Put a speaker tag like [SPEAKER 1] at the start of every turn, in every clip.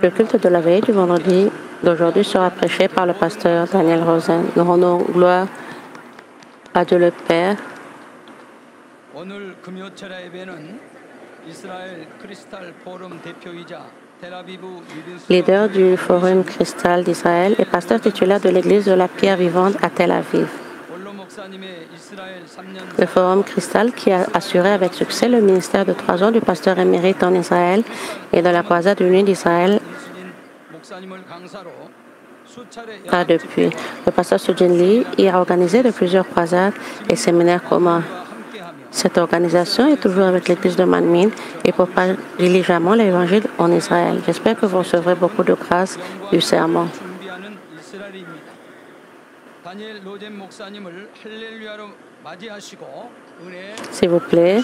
[SPEAKER 1] Le culte de la veille du vendredi d'aujourd'hui sera prêché par le pasteur Daniel Rosen. Nous rendons gloire à Dieu le Père. Leader du Forum Cristal d'Israël et pasteur titulaire de l'Église de la Pierre Vivante à Tel Aviv. Le Forum Cristal qui a assuré avec succès le ministère de 3 ans du pasteur émérite en Israël et de la croisade unie d'Israël a depuis. Le pasteur Sujin Lee y a organisé de plusieurs croisades et séminaires communs. Cette organisation est toujours avec l'Église de Manmin et propage diligemment l'Évangile en Israël. J'espère que vous recevrez beaucoup de grâce du sermon. S'il vous plaît,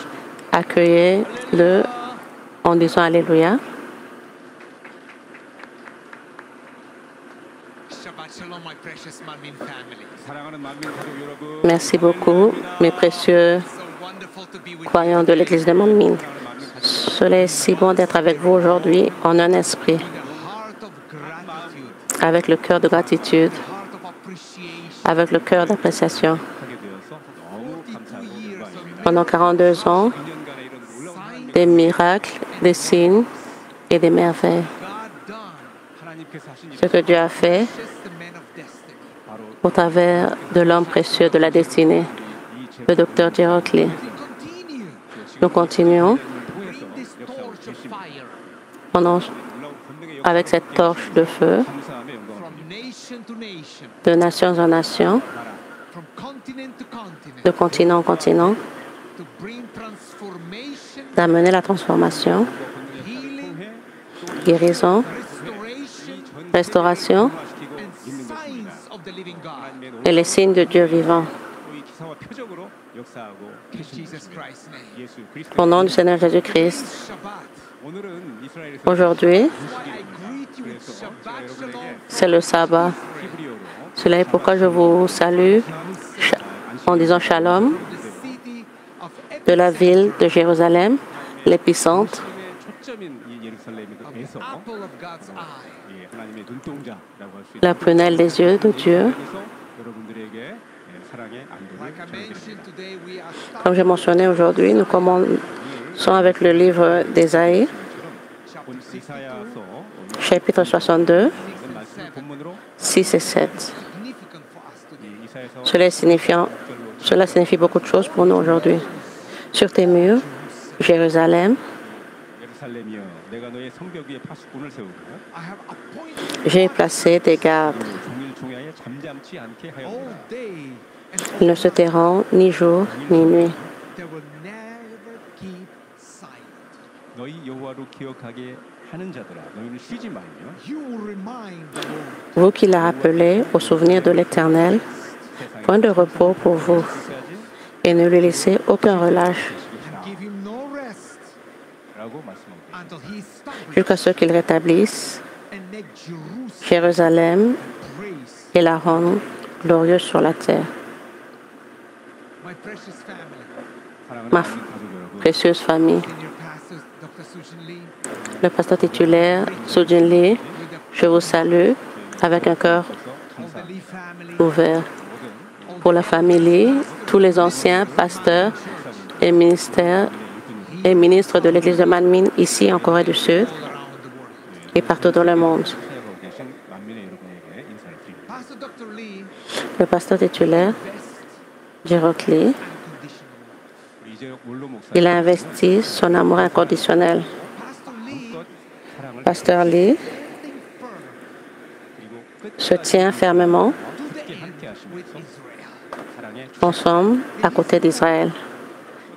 [SPEAKER 1] accueillez-le en disant Alléluia. Merci beaucoup, mes précieux croyants de l'Église de Manmin. Cela est si bon d'être avec vous aujourd'hui en un esprit, avec le cœur de gratitude, avec le cœur d'appréciation. Pendant 42 ans, des miracles, des signes et des merveilles. Ce que Dieu a fait au travers de l'homme précieux de la destinée, le docteur Gerald Lee. Nous continuons avec cette torche de feu de nation en nation, de continent en continent, d'amener la transformation, guérison, restauration et les signes de Dieu vivant. Au nom du Seigneur Jésus-Christ, aujourd'hui, c'est le sabbat. Cela est pourquoi je vous salue en disant Shalom de la ville de Jérusalem, l'épicentre, la prunelle des yeux de Dieu. Comme j'ai mentionné aujourd'hui, nous commençons avec le livre d'Ésaïe, chapitre 62, 6 et 7. Cela signifie beaucoup de choses pour nous aujourd'hui. Sur tes murs, Jérusalem, j'ai placé des gardes. Ils ne se tairont ni jour ni nuit. Vous qui la rappelez au souvenir de l'Éternel, point de repos pour vous, et ne lui laissez aucun relâche, jusqu'à ce qu'il rétablisse Jérusalem et la rende glorieuse sur la terre. Ma précieuse famille, le pasteur titulaire Sujin Lee, je vous salue avec un cœur ouvert. Pour la famille, tous les anciens pasteurs et ministres de l'Église de Manmin ici en Corée du Sud et partout dans le monde. Le pasteur titulaire, Gerald Lee, il a investi son amour inconditionnel. Pasteur Lee se tient fermement ensemble à côté d'Israël.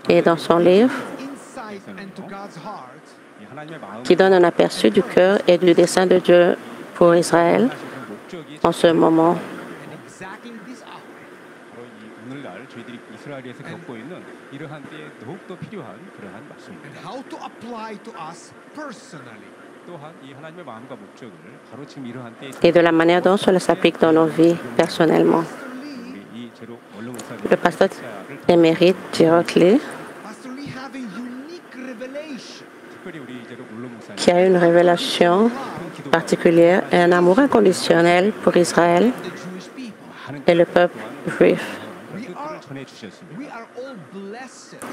[SPEAKER 1] Et dans son livre, qui donne un aperçu du cœur et du dessein de Dieu pour Israël en ce moment. Et de la manière dont cela s'applique dans nos vies personnellement. Le pasteur émérite Gerald Lee qui a eu une révélation particulière et un amour inconditionnel pour Israël et le peuple juif.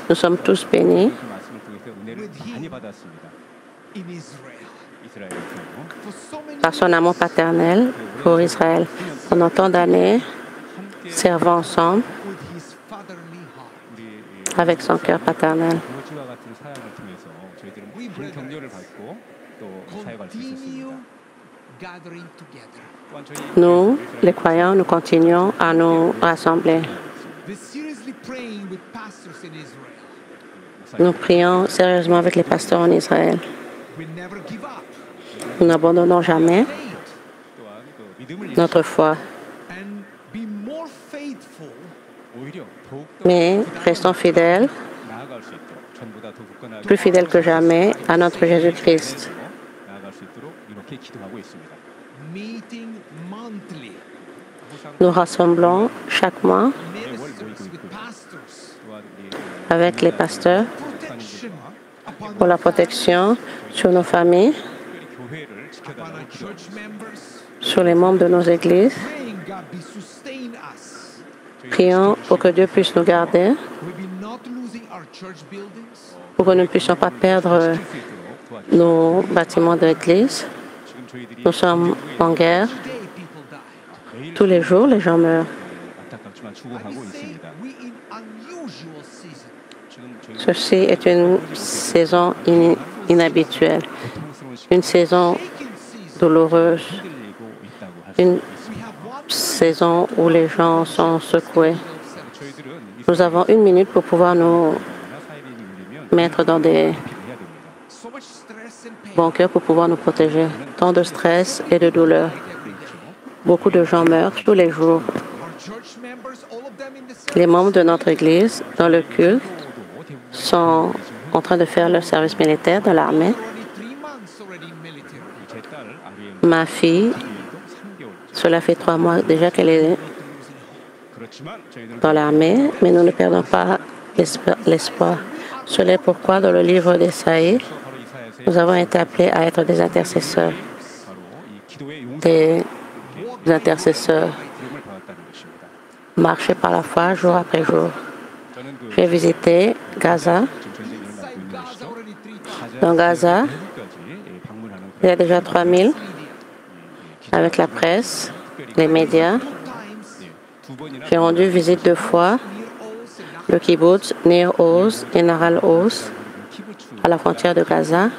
[SPEAKER 1] Nous sommes tous bénis par son amour paternel pour Israël. Pendant tant d'années, servant ensemble avec son cœur paternel. Nous, les croyants, nous continuons à nous rassembler. Nous prions sérieusement avec les pasteurs en Israël. Nous n'abandonnons jamais notre foi, mais restons fidèles, plus fidèles que jamais à notre Jésus-Christ. Nous rassemblons chaque mois avec les pasteurs pour la protection sur nos familles, sur les membres de nos églises. Prions pour que Dieu puisse nous garder, pour que nous ne puissions pas perdre nos bâtiments d'église. Nous sommes en guerre. Tous les jours, les gens meurent. Ceci est une saison inhabituelle, une saison douloureuse, une saison où les gens sont secoués. Nous avons 1 minute pour pouvoir nous mettre dans des bunkers pour pouvoir nous protéger. Tant de stress et de douleur. Beaucoup de gens meurent tous les jours. Les membres de notre Église, dans le culte, sont en train de faire leur service militaire dans l'armée. Ma fille, cela fait 3 mois déjà qu'elle est dans l'armée, mais nous ne perdons pas l'espoir. Cela est pourquoi, dans le livre d'Ésaïe, nous avons été appelés à être des intercesseurs. Des intercesseurs. Marcher par la foi jour après jour. J'ai visité Gaza. Dans Gaza, il y a déjà 3000 avec la presse, les médias. J'ai rendu visite 2 fois le kibbutz Nir Oz et Nahal Oz à la frontière de Gaza.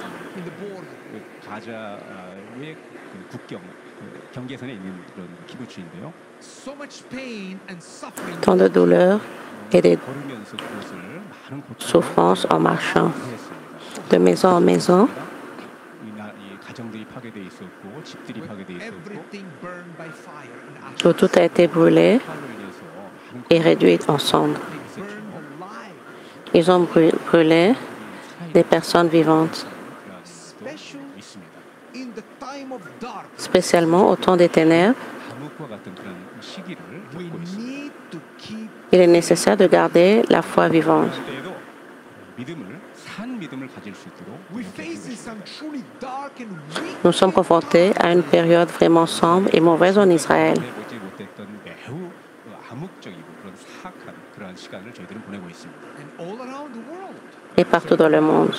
[SPEAKER 1] Tant de douleur et de souffrances en marchant de maison en maison. Où tout a été brûlé et réduit en cendres. Ils ont brûlé des personnes vivantes. Spécialement au temps des ténèbres, il est nécessaire de garder la foi vivante. Nous sommes confrontés à une période vraiment sombre et mauvaise en Israël. Et partout dans le monde.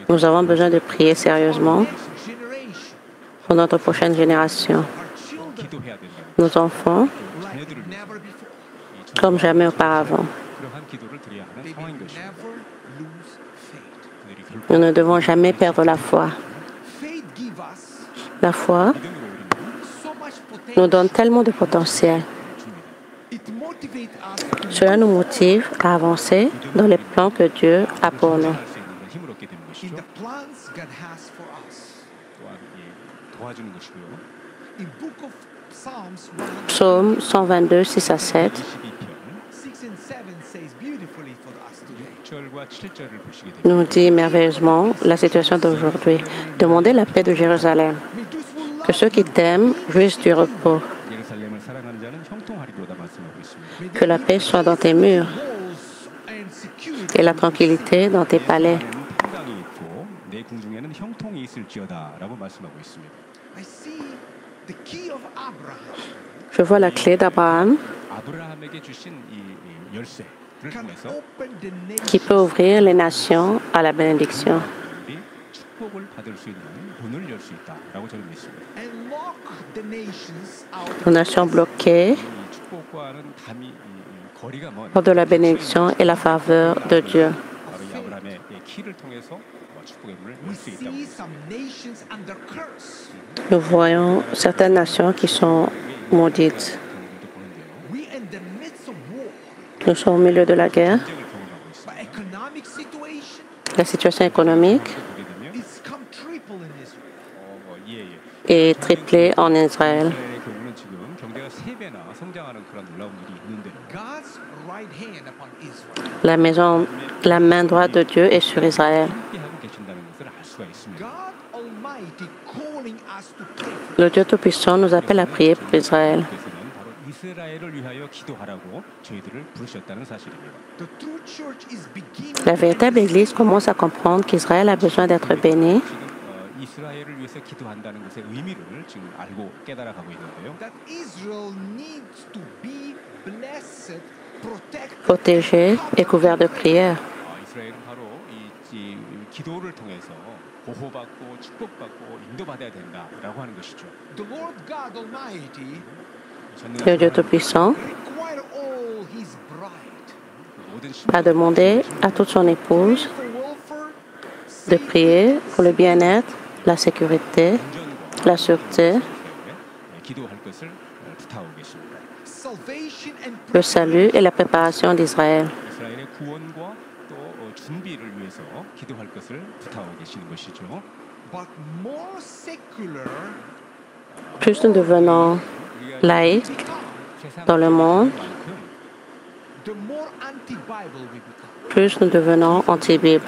[SPEAKER 1] Nous avons besoin de prier sérieusement pour notre prochaine génération. Nos enfants, comme jamais auparavant. Nous ne devons jamais perdre la foi. La foi nous donne tellement de potentiel. Cela nous motive à avancer dans les plans que Dieu a pour nous. Psaume 122, 6 à 7. Nous dit merveilleusement la situation d'aujourd'hui. Demandez la paix de Jérusalem. Que ceux qui t'aiment jouissent du repos. Que la paix soit dans tes murs. et la tranquillité dans tes palais. Je vois la clé d'Abraham qui peut ouvrir les nations à la bénédiction. Les nations bloquées hors de la bénédiction et la faveur de Dieu. Nous voyons certaines nations qui sont maudites. Nous sommes au milieu de la guerre. La situation économique est triplée en Israël. La main droite de Dieu est sur Israël. Le Dieu Tout-Puissant nous appelle à prier pour Israël. La véritable Église commence à comprendre qu'Israël a besoin d'être béni, protégé et couvert de prière. Le Dieu Tout-Puissant a demandé à toute son épouse de prier pour le bien-être, la sécurité, la sûreté, le salut et la préparation d'Israël. Plus nous devenons laïcs dans le monde, plus nous devenons anti-Bible.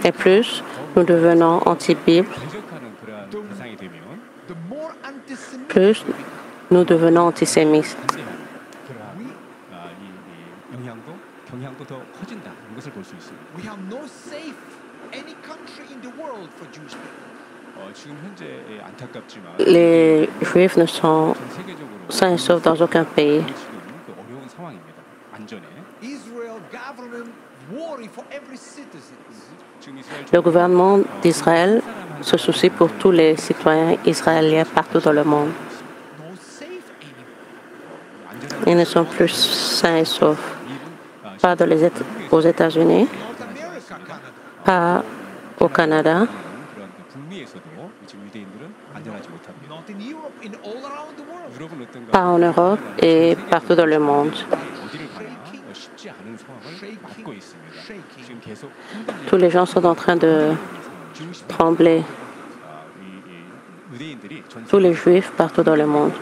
[SPEAKER 1] Et plus nous devenons anti-Bible, plus nous devenons antisémites. Les Juifs ne sont sains et saufs dans aucun pays. Le gouvernement d'Israël se soucie pour tous les citoyens israéliens partout dans le monde. Ils ne sont plus sains et saufs. Pas aux États-Unis, pas au Canada, pas en Europe et partout dans le monde. Tous les gens sont en train de trembler. Tous les Juifs partout dans le monde.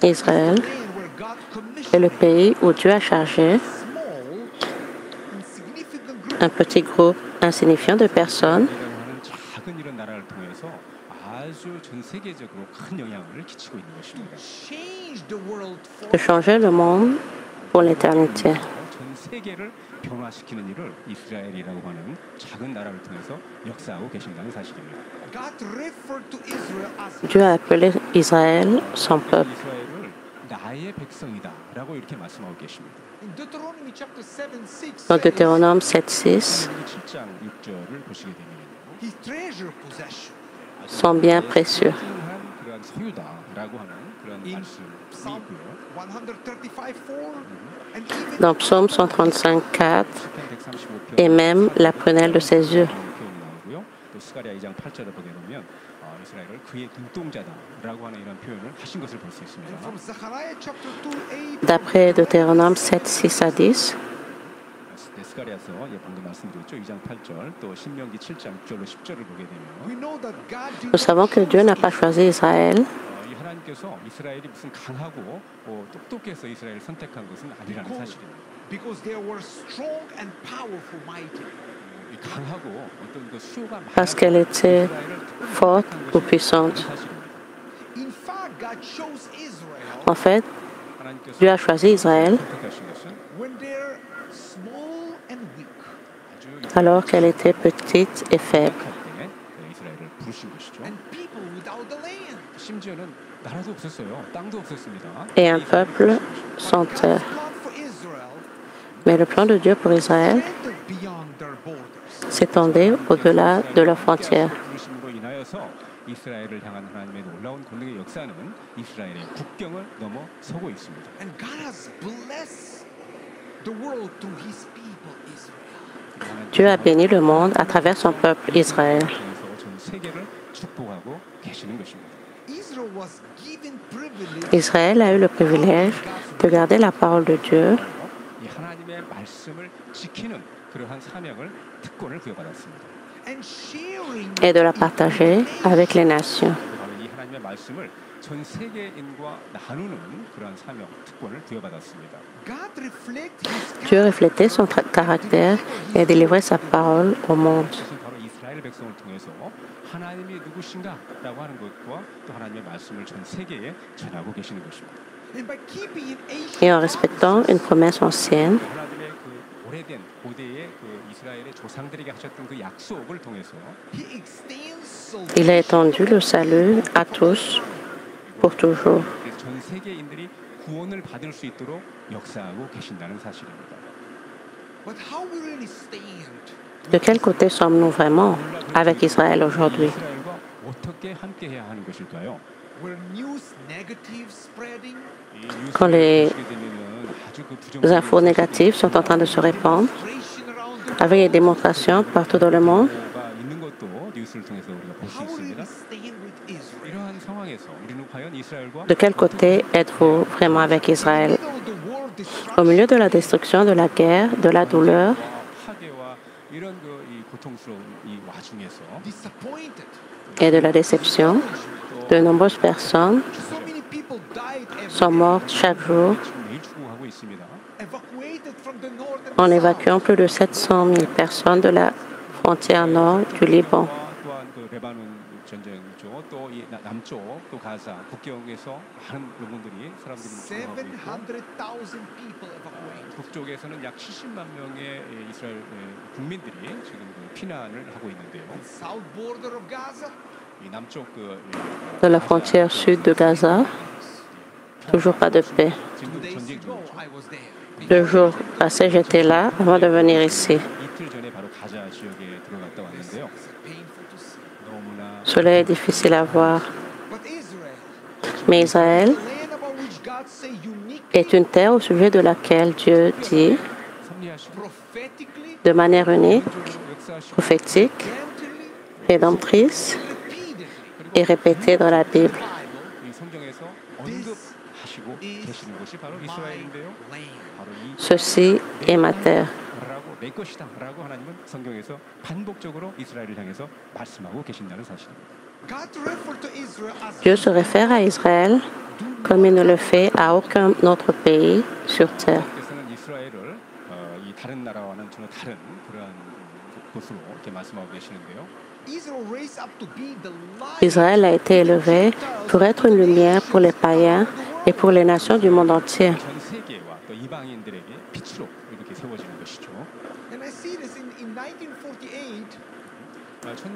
[SPEAKER 1] Israël est le pays où Dieu a chargé un petit groupe insignifiant de personnes de changer le monde pour l'éternité. Dieu a appelé Israël son peuple. Dans Deutéronome 7:6, son bien précieux. Dans Psaume 135:4, et même la prunelle de ses yeux. D'après Deutéronome 7:6 à 10, nous savons que Dieu n'a pas choisi Israël parce qu'elle était forte ou puissante. En fait, Dieu a choisi Israël alors qu'elle était petite et faible. Et un peuple sans terre. Mais le plan de Dieu pour Israël s'étendait au-delà de leurs frontières. Dieu a béni le monde à travers son peuple Israël. Israël a eu le privilège de garder la parole de Dieu et de la partager avec les nations. Dieu reflétait son caractère et a délivré sa parole au monde. Et en respectant une promesse ancienne, il a étendu le salut à tous pour toujours. De quel côté sommes-nous vraiment avec Israël aujourd'hui? Quand les infos négatives sont en train de se répandre, avec des démonstrations partout dans le monde, de quel côté êtes-vous vraiment avec Israël? Au milieu de la destruction, de la guerre, de la douleur, et de la déception, de nombreuses personnes sont mortes chaque jour en évacuant plus de 700 000 personnes de la frontière nord du Liban. De la frontière sud de Gaza, toujours pas de paix. 2 jours passés, j'étais là avant de venir ici. Cela est difficile à voir. Mais Israël est une terre au sujet de laquelle Dieu dit, de manière unique, prophétique, rédemptrice et répétée dans la Bible. Ceci est ma terre. Dieu se réfère à Israël comme il ne le fait à aucun autre pays sur terre. Israël a été élevé pour être une lumière pour les païens et pour les nations du monde entier.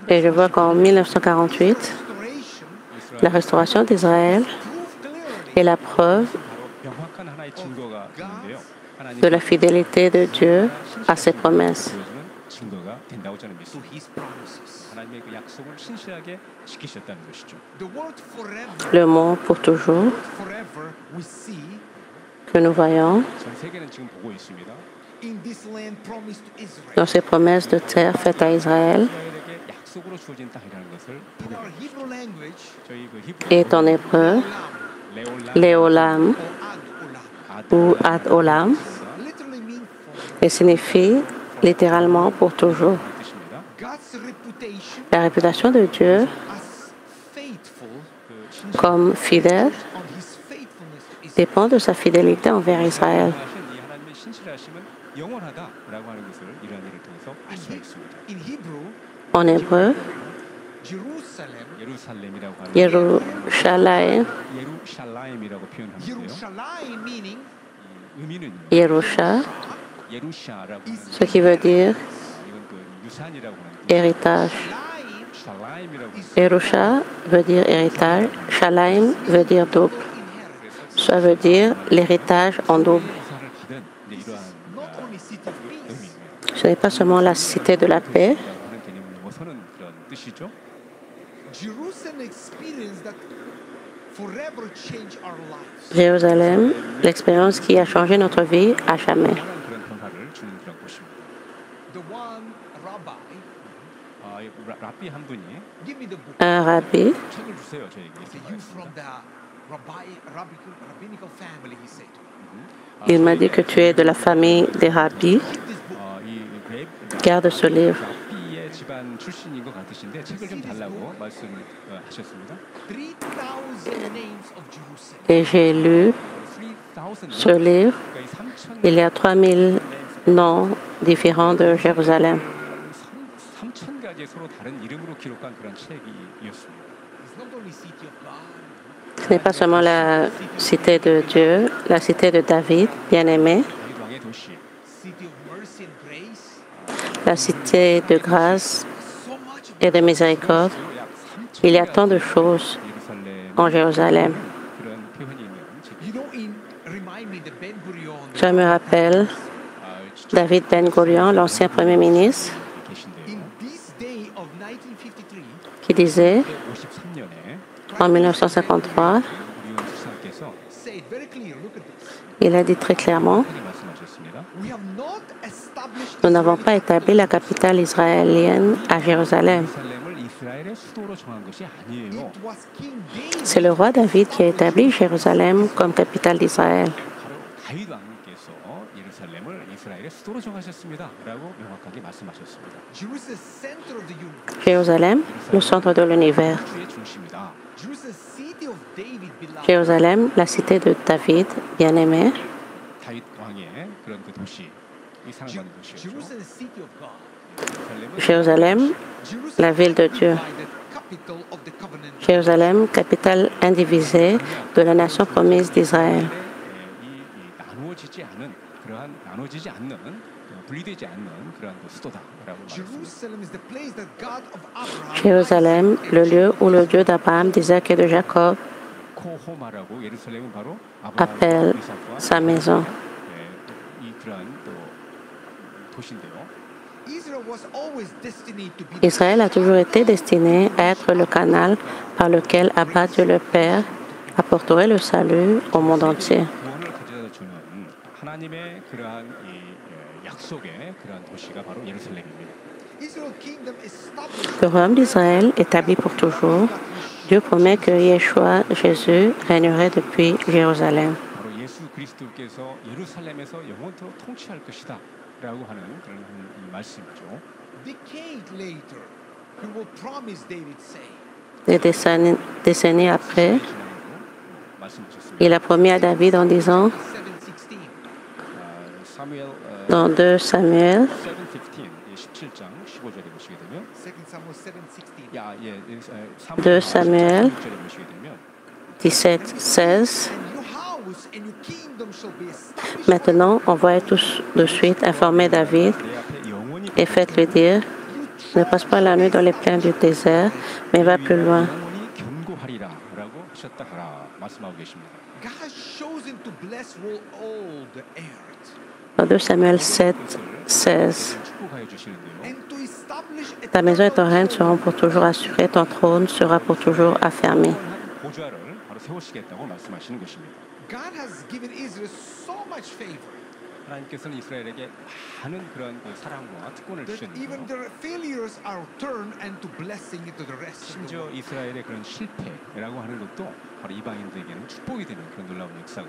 [SPEAKER 1] Et je vois qu'en 1948, la restauration d'Israël est la preuve de la fidélité de Dieu à ses promesses. Le mot pour toujours que nous voyons dans ces promesses de terre faites à Israël est en hébreu Léolam ou Ad Olam et signifie littéralement pour toujours. La réputation de Dieu comme fidèle dépend de sa fidélité envers Israël. En hébreu, Yerushalayim,
[SPEAKER 2] 예루샬라임이라고 표현하는데요.
[SPEAKER 3] Yerushalayim meaning
[SPEAKER 2] 의미는
[SPEAKER 1] Yerusha,
[SPEAKER 2] 예루샤라고 하는
[SPEAKER 1] ce qui veut dire
[SPEAKER 2] 이건 그 유산이라고 하는
[SPEAKER 1] héritage.
[SPEAKER 3] Shalayim
[SPEAKER 2] 샬라임이라고
[SPEAKER 3] is
[SPEAKER 1] Yerusha veut dire héritage, Shalaim veut dire double.
[SPEAKER 3] inheritance.
[SPEAKER 1] Ça veut dire l'héritage en double.
[SPEAKER 2] 유산을 받은 이러한
[SPEAKER 3] Not only city of peace,
[SPEAKER 2] 의미입니다.
[SPEAKER 1] Ce n'est pas seulement la cité de la paix,
[SPEAKER 2] 라고 하는 개념을 넘어서는 그런 뜻이죠.
[SPEAKER 3] Jerusalem experience that forever change our lives.
[SPEAKER 1] Jérusalem, l'expérience qui a changé notre vie à jamais.
[SPEAKER 2] 다양한 그런 변화를 주는 그런 곳입니다.
[SPEAKER 3] The one rabbi,
[SPEAKER 2] 이 랍비 한 분이
[SPEAKER 3] give me the book.
[SPEAKER 1] Un rabbi,
[SPEAKER 2] 책을 주세요 저에게.
[SPEAKER 3] Say, you from the rabbinical family, he said.
[SPEAKER 1] il m'a dit que tu es de la famille des rabbis.
[SPEAKER 3] Keep this book.
[SPEAKER 1] Garde ce livre.
[SPEAKER 2] 랍비의 집안 출신인 것 같으신데 책을 좀 달라고 말씀하셨습니다.
[SPEAKER 3] 3,000 names of Jerusalem.
[SPEAKER 1] Et j'ai lu ce livre. Il y a 3000 noms différents de Jérusalem.
[SPEAKER 2] 3,000가지의 서로 다른 이름으로 기록한 그런 책이었습니다.
[SPEAKER 3] It's not only city of God,
[SPEAKER 1] Ce n'est pas seulement la cité de Dieu, la cité de David, bien-aimé,
[SPEAKER 2] 다윗 왕의 도시,
[SPEAKER 3] city of mercy and grace.
[SPEAKER 1] la cité de grâce
[SPEAKER 3] So much of
[SPEAKER 1] et de miséricorde.
[SPEAKER 2] 약
[SPEAKER 1] Il y a tant de choses
[SPEAKER 2] 3,000
[SPEAKER 1] en Jérusalem.
[SPEAKER 2] 그런 표현이 있는 책이
[SPEAKER 3] You know, remind me the Ben Gurion.
[SPEAKER 1] Ça me rappelle David Ben Gurion, l'ancien Premier ministre,
[SPEAKER 2] 계신데요.
[SPEAKER 3] In this day of 1953,
[SPEAKER 1] qui disait
[SPEAKER 2] 53년에
[SPEAKER 1] en 1953,
[SPEAKER 2] 우리온 수상께서
[SPEAKER 3] said very clear, look at this.
[SPEAKER 1] il a dit très clairement,
[SPEAKER 2] 이렇게 말씀하셨습니다.
[SPEAKER 3] We have not established
[SPEAKER 1] nous n'avons pas établi la capitale israélienne à Jérusalem.
[SPEAKER 2] 예루살렘을 이스라엘의 수도로 정한 것이 아니에요.
[SPEAKER 3] It was King David
[SPEAKER 1] C'est le roi David qui a établi Jérusalem comme capitale d'Israël.
[SPEAKER 2] 바로 다윗 왕께서 예루살렘을 이스라엘의 수도로 정하셨습니다라고 명확하게 말씀하셨습니다.
[SPEAKER 3] Jerusalem, center of the universe.
[SPEAKER 1] Jérusalem, le centre de l'univers.
[SPEAKER 2] 주의 중심이다.
[SPEAKER 3] Jerusalem, city of David, beloved.
[SPEAKER 1] Jérusalem, la cité de David, bien-aimé.
[SPEAKER 2] 다윗 왕의 그런 그 도시, 이 사랑받는 도시였죠.
[SPEAKER 3] Jerusalem, city of God.
[SPEAKER 1] Jérusalem, la ville de Dieu.
[SPEAKER 3] By the capital of the covenant.
[SPEAKER 1] Jérusalem, capitale indivisée de la nation promise d'Israël.
[SPEAKER 2] 나눠지지 않는 분리되지 않는 그러한 그 수도다라고 말했습니다.
[SPEAKER 3] Jerusalem is the place that God of Abraham.
[SPEAKER 1] Jérusalem, le lieu où le Dieu d'Abraham, d'Isaac et de Jacob
[SPEAKER 2] 코호마라고 예루살렘은 바로
[SPEAKER 1] appelle
[SPEAKER 2] 아브라함과 이삭과
[SPEAKER 1] sa maison.
[SPEAKER 2] 이 그러한 또 도시인데요.
[SPEAKER 3] Israel was always destined to be
[SPEAKER 1] Israël a toujours été destiné à être le canal par lequel Abba, Dieu le Père, apporterait le salut au monde entier.
[SPEAKER 2] 구원을 가져다 주는 하나님의 그러한 이 약속의 그러한 도시가 바로 예루살렘입니다.
[SPEAKER 3] Israel kingdom established.
[SPEAKER 1] Le royaume d'Israël, établi pour toujours, Dieu promet que Yeshua, Jésus, régnerait depuis Jérusalem.
[SPEAKER 2] 바로 예수 그리스도께서 예루살렘에서 영원토록 통치할 것이다라고 하는 그런 이 말씀이죠.
[SPEAKER 3] Decade later, he will promise David, say,
[SPEAKER 1] Des décennies après,
[SPEAKER 2] 말씀하셨습니다.
[SPEAKER 1] il a promis à David en disant
[SPEAKER 3] 7:16.
[SPEAKER 2] 사무엘
[SPEAKER 1] dans 2 Samuel
[SPEAKER 2] 7:15 17장 15절에 보시게 되면
[SPEAKER 3] 2 Samuel 7:16.
[SPEAKER 1] 2 Samuel
[SPEAKER 2] 16절에 보시게 되면
[SPEAKER 1] 17, 16.
[SPEAKER 3] And your house and your kingdom shall be established.
[SPEAKER 1] Maintenant, envoyez tous de suite informer David
[SPEAKER 2] 내 앞에 영원히
[SPEAKER 1] et faites-lui dire, ne passe pas la nuit dans les plaines du désert, mais va plus loin.
[SPEAKER 2] 영원히 견고하리라라고 하셨다 하라 말씀하고 계십니다.
[SPEAKER 3] God has chosen to bless all the earth
[SPEAKER 1] Dans 2 Samuel 7, 16.
[SPEAKER 2] 축복하여 주시는데요.
[SPEAKER 3] and to establish a
[SPEAKER 1] Ta maison et ton règne seront pour toujours assurés, ton trône sera pour toujours affermi.
[SPEAKER 2] 보좌를 바로 세우시겠다고 말씀하시는 것입니다.
[SPEAKER 3] God has given Israel so much favor
[SPEAKER 2] 하나님께서는 이스라엘에게 많은 그런 그 사랑과 특권을
[SPEAKER 3] that even
[SPEAKER 2] 주셨는데요.
[SPEAKER 3] their failures are turned into blessing into the rest of the
[SPEAKER 2] 심지어
[SPEAKER 3] world.
[SPEAKER 2] 이스라엘의 그런 실패라고 하는 것도 바로 이방인들에게는 축복이 되는 그런 놀라운 역사가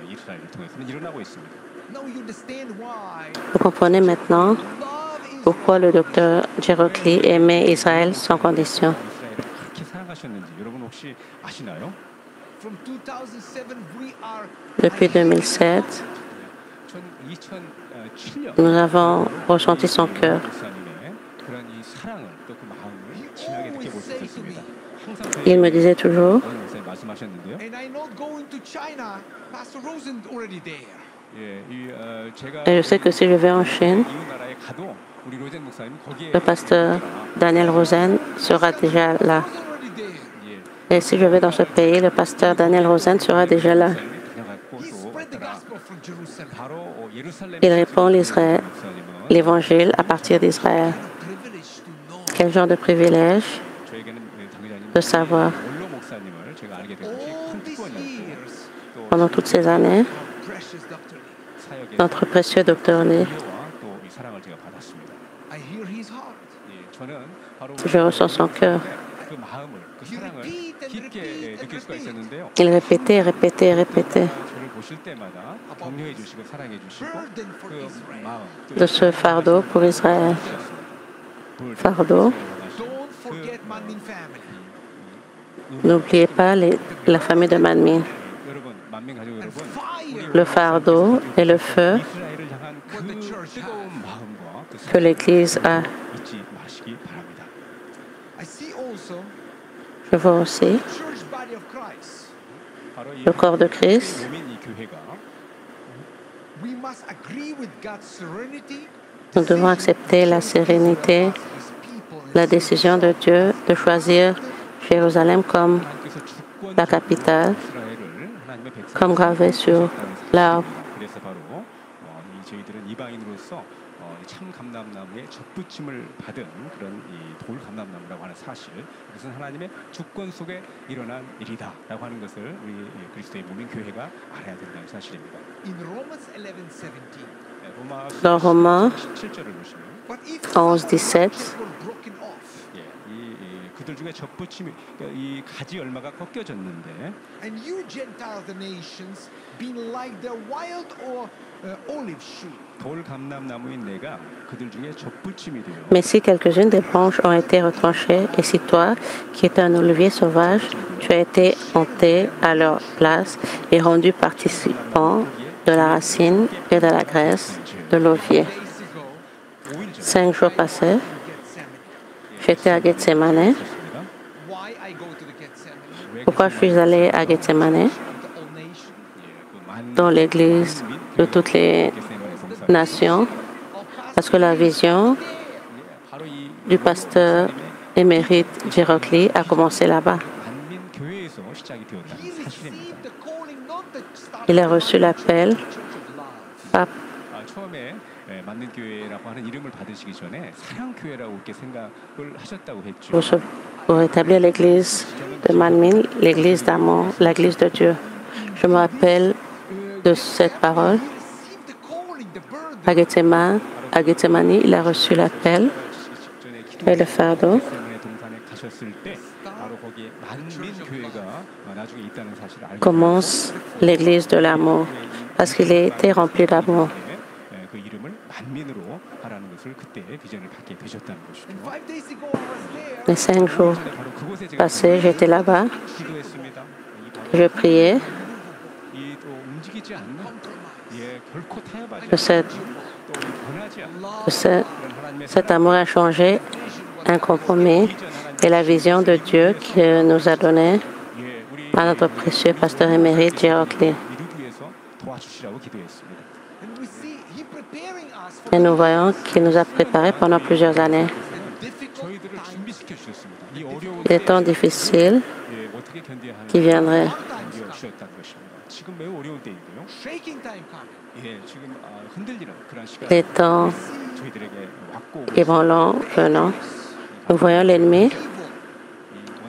[SPEAKER 2] 이스라엘을 통해서는 일어나고 있습니다.
[SPEAKER 3] Now you understand why
[SPEAKER 1] Vous comprenez maintenant
[SPEAKER 3] love is
[SPEAKER 1] pourquoi le docteur Jerokli aimait Israël sans condition.
[SPEAKER 2] 이스라엘을 그렇게 사랑하셨는지 여러분 혹시 아시나요?
[SPEAKER 3] from 2007 we are
[SPEAKER 1] Depuis 2007,
[SPEAKER 2] 2007년
[SPEAKER 1] nous avons ressenti son cœur.
[SPEAKER 2] 목사님의 그런 이 사랑을 또 그 마음을 진하게
[SPEAKER 3] always
[SPEAKER 2] 느껴볼 수
[SPEAKER 3] say to me,
[SPEAKER 2] 있었습니다. 항상
[SPEAKER 1] Il me disait toujours,
[SPEAKER 2] 오늘 목사님 말씀하셨는데요.
[SPEAKER 3] and I not going to China, Pastor Rosen already there.
[SPEAKER 2] 예, 제가
[SPEAKER 1] et je sais que si je vais en Chine,
[SPEAKER 2] 이웃 나라에 가도 우리 로젠 목사님 거기에
[SPEAKER 1] le pasteur Daniel Rosen sera déjà là.
[SPEAKER 3] Rosen already there.
[SPEAKER 2] 예,
[SPEAKER 1] Et si je vais dans ce pays, le pasteur Daniel Rosen sera déjà là.
[SPEAKER 2] 다녀갔고
[SPEAKER 3] He
[SPEAKER 2] 또
[SPEAKER 3] spread the gospel from Jerusalem.
[SPEAKER 2] 바로 예루살렘
[SPEAKER 1] Il répand l'Israël,
[SPEAKER 2] 목사님은
[SPEAKER 1] l'évangile à partir d'Israël.
[SPEAKER 3] Privilege to know
[SPEAKER 1] Quel genre de privilège
[SPEAKER 2] 저에게는 당회장님
[SPEAKER 1] de savoir
[SPEAKER 2] 원로 목사님을 제가 알게 된 것이
[SPEAKER 3] all
[SPEAKER 2] 큰
[SPEAKER 3] these
[SPEAKER 2] 특권이었고
[SPEAKER 3] years
[SPEAKER 2] 또
[SPEAKER 1] pendant toutes ces années,
[SPEAKER 3] of precious Dr. Lee.
[SPEAKER 2] 사역에
[SPEAKER 1] notre précieux docteur Lee.
[SPEAKER 2] 또이 사랑을 제가 받았습니다.
[SPEAKER 3] I hear his heart.
[SPEAKER 2] 예, 저는 바로
[SPEAKER 1] Je ressens son cœur.
[SPEAKER 2] 그 마음을, 그
[SPEAKER 3] You
[SPEAKER 2] 사랑을
[SPEAKER 3] repeat and
[SPEAKER 2] 깊게
[SPEAKER 3] repeat and
[SPEAKER 2] 느낄 수가
[SPEAKER 3] repeat.
[SPEAKER 2] 있었는데요.
[SPEAKER 1] Il répétait, répétait, répétait
[SPEAKER 2] 저를 보실 때마다 격려해 주시고 사랑해 주시고
[SPEAKER 3] Burden for
[SPEAKER 2] 그
[SPEAKER 3] Israel.
[SPEAKER 2] 마음,
[SPEAKER 1] de ce fardeau pour Israël. Fardeau.
[SPEAKER 3] Don't forget Manmin family.
[SPEAKER 1] N'oubliez pas la famille de Manmin.
[SPEAKER 2] 여러분, 만민 가족
[SPEAKER 3] And
[SPEAKER 2] 여러분,
[SPEAKER 3] fire
[SPEAKER 1] Le fardeau et le feu
[SPEAKER 2] 이스라엘을 향한 그 뜨거운 마음과 그
[SPEAKER 1] que l'Église a.
[SPEAKER 2] 잊지 마시기 바랍니다.
[SPEAKER 3] I see also
[SPEAKER 1] Je vois aussi
[SPEAKER 3] church body of Christ.
[SPEAKER 2] 바로 이
[SPEAKER 1] le corps de Christ.
[SPEAKER 2] 몸인 이 교회가
[SPEAKER 3] We must agree with God's serenity.
[SPEAKER 1] Nous devons accepter la sérénité,
[SPEAKER 3] His people and
[SPEAKER 1] la décision de Dieu de choisir Jérusalem comme
[SPEAKER 2] 하나님께서 주권
[SPEAKER 1] la capitale,
[SPEAKER 2] 이스라엘을 하나님의 백성
[SPEAKER 1] comme gravé sur l'arbre.
[SPEAKER 2] 그래서 바로 이 저희들은 이방인으로서 이 참 감람나무의 접붙임을 받은 그런 이 돌 감람나무라고 하는 사실, 이것은 하나님의 주권 속에 일어난 일이다라고 하는 것을 우리 그리스도의 몸인 교회가 알아야 된다는 사실입니다.
[SPEAKER 3] in Romans 11:17.
[SPEAKER 2] 로마
[SPEAKER 1] Dans Romains
[SPEAKER 2] 17절을 보시면
[SPEAKER 1] 11, 17,
[SPEAKER 3] were broken off,
[SPEAKER 2] 그들 중에 접붙임이 그러니까 이 가지 열마가 꺾여졌는데
[SPEAKER 3] and you Gentiles, the nations, being like the wild or olive shoot.
[SPEAKER 2] 돌 감람나무인 내가 그들 중에 접붙임이 되어
[SPEAKER 1] mais si quelques-unes des branches ont été retranchées, et si toi, qui es un olivier sauvage, tu as été enté à leur place et rendu participant de la racine et de la graisse de l'olivier.
[SPEAKER 3] Days ago,
[SPEAKER 2] 5일 전
[SPEAKER 1] 5 jours passés,
[SPEAKER 3] Gethsemane.
[SPEAKER 1] j'étais à Gethsemane.
[SPEAKER 2] 있었습니다.
[SPEAKER 3] Why I go to the Gethsemane?
[SPEAKER 1] Pourquoi je suis allée à Gethsemane,
[SPEAKER 3] The whole nation.
[SPEAKER 1] dans l'église de toutes les nations? Parce que la vision
[SPEAKER 2] 바로 이
[SPEAKER 1] du pasteur émérite Girocli a commencé là-bas.
[SPEAKER 2] 만민 교회에서 시작이 되었다는
[SPEAKER 3] He
[SPEAKER 2] 사실입니다.
[SPEAKER 3] received the calling not the start
[SPEAKER 1] Il a reçu l'appel
[SPEAKER 3] Church of Love.
[SPEAKER 1] pas
[SPEAKER 2] 처음에 만민 교회라고 하는 이름을 받으시기 전에 사랑 교회라고 이렇게 생각을 하셨다고 했죠.
[SPEAKER 1] pour établir l'église de Manmin, l'église d'amour, l'église de Dieu. Je me rappelle de cette parole.
[SPEAKER 3] He received the calling, the burden.
[SPEAKER 1] À Gethsemane, il a reçu l'appel
[SPEAKER 2] 직전에
[SPEAKER 1] et le fardeau.
[SPEAKER 2] 기도의 동산에 가셨을 때 바로 거기에 만민 교회가 나중에 있다는 사실을 알고
[SPEAKER 1] Commence l'église de l'amour, parce qu'il a été rempli d'amour.
[SPEAKER 2] 그 이름을 만민으로 하라는 것을 그때 비전을 받게 되셨다는 것이죠.
[SPEAKER 3] 5 days ago I was there.
[SPEAKER 1] Les 5 jours
[SPEAKER 2] 바로 그곳에 제가
[SPEAKER 1] passés, j'étais là-bas,
[SPEAKER 2] 기도했습니다. 이 바로
[SPEAKER 1] je priais
[SPEAKER 2] 이또 움직이지 않는 결코 타협하지
[SPEAKER 1] que
[SPEAKER 2] 않는 또 변하지 않는 그런 하나님의
[SPEAKER 1] cet amour a changé un compromis et la vision de Dieu que nous a donné
[SPEAKER 2] 우리
[SPEAKER 1] à notre précieux pasteur émérite Girocli.
[SPEAKER 2] 이루기 위해서 도와주시라고 기도했습니다.
[SPEAKER 3] And we see he preparing us for
[SPEAKER 1] Et nous voyons qu'il nous a préparés pendant plusieurs années.
[SPEAKER 3] difficult
[SPEAKER 2] 저희들을
[SPEAKER 3] times.
[SPEAKER 2] 준비시켜 주셨습니다. 이 어려운
[SPEAKER 1] Des temps difficiles
[SPEAKER 2] 어떻게 견뎌야
[SPEAKER 1] qui
[SPEAKER 2] 하는지
[SPEAKER 1] viendraient.
[SPEAKER 2] 견뎌 주셨다는 것입니다. 지금 매우 어려운 때이고요.
[SPEAKER 3] Shaking time coming.
[SPEAKER 2] 지금 흔들리는 그런 시간
[SPEAKER 1] Les temps
[SPEAKER 2] 저희들에게 왔고 오고
[SPEAKER 1] ébranlants venant. Nous voyons l'ennemi,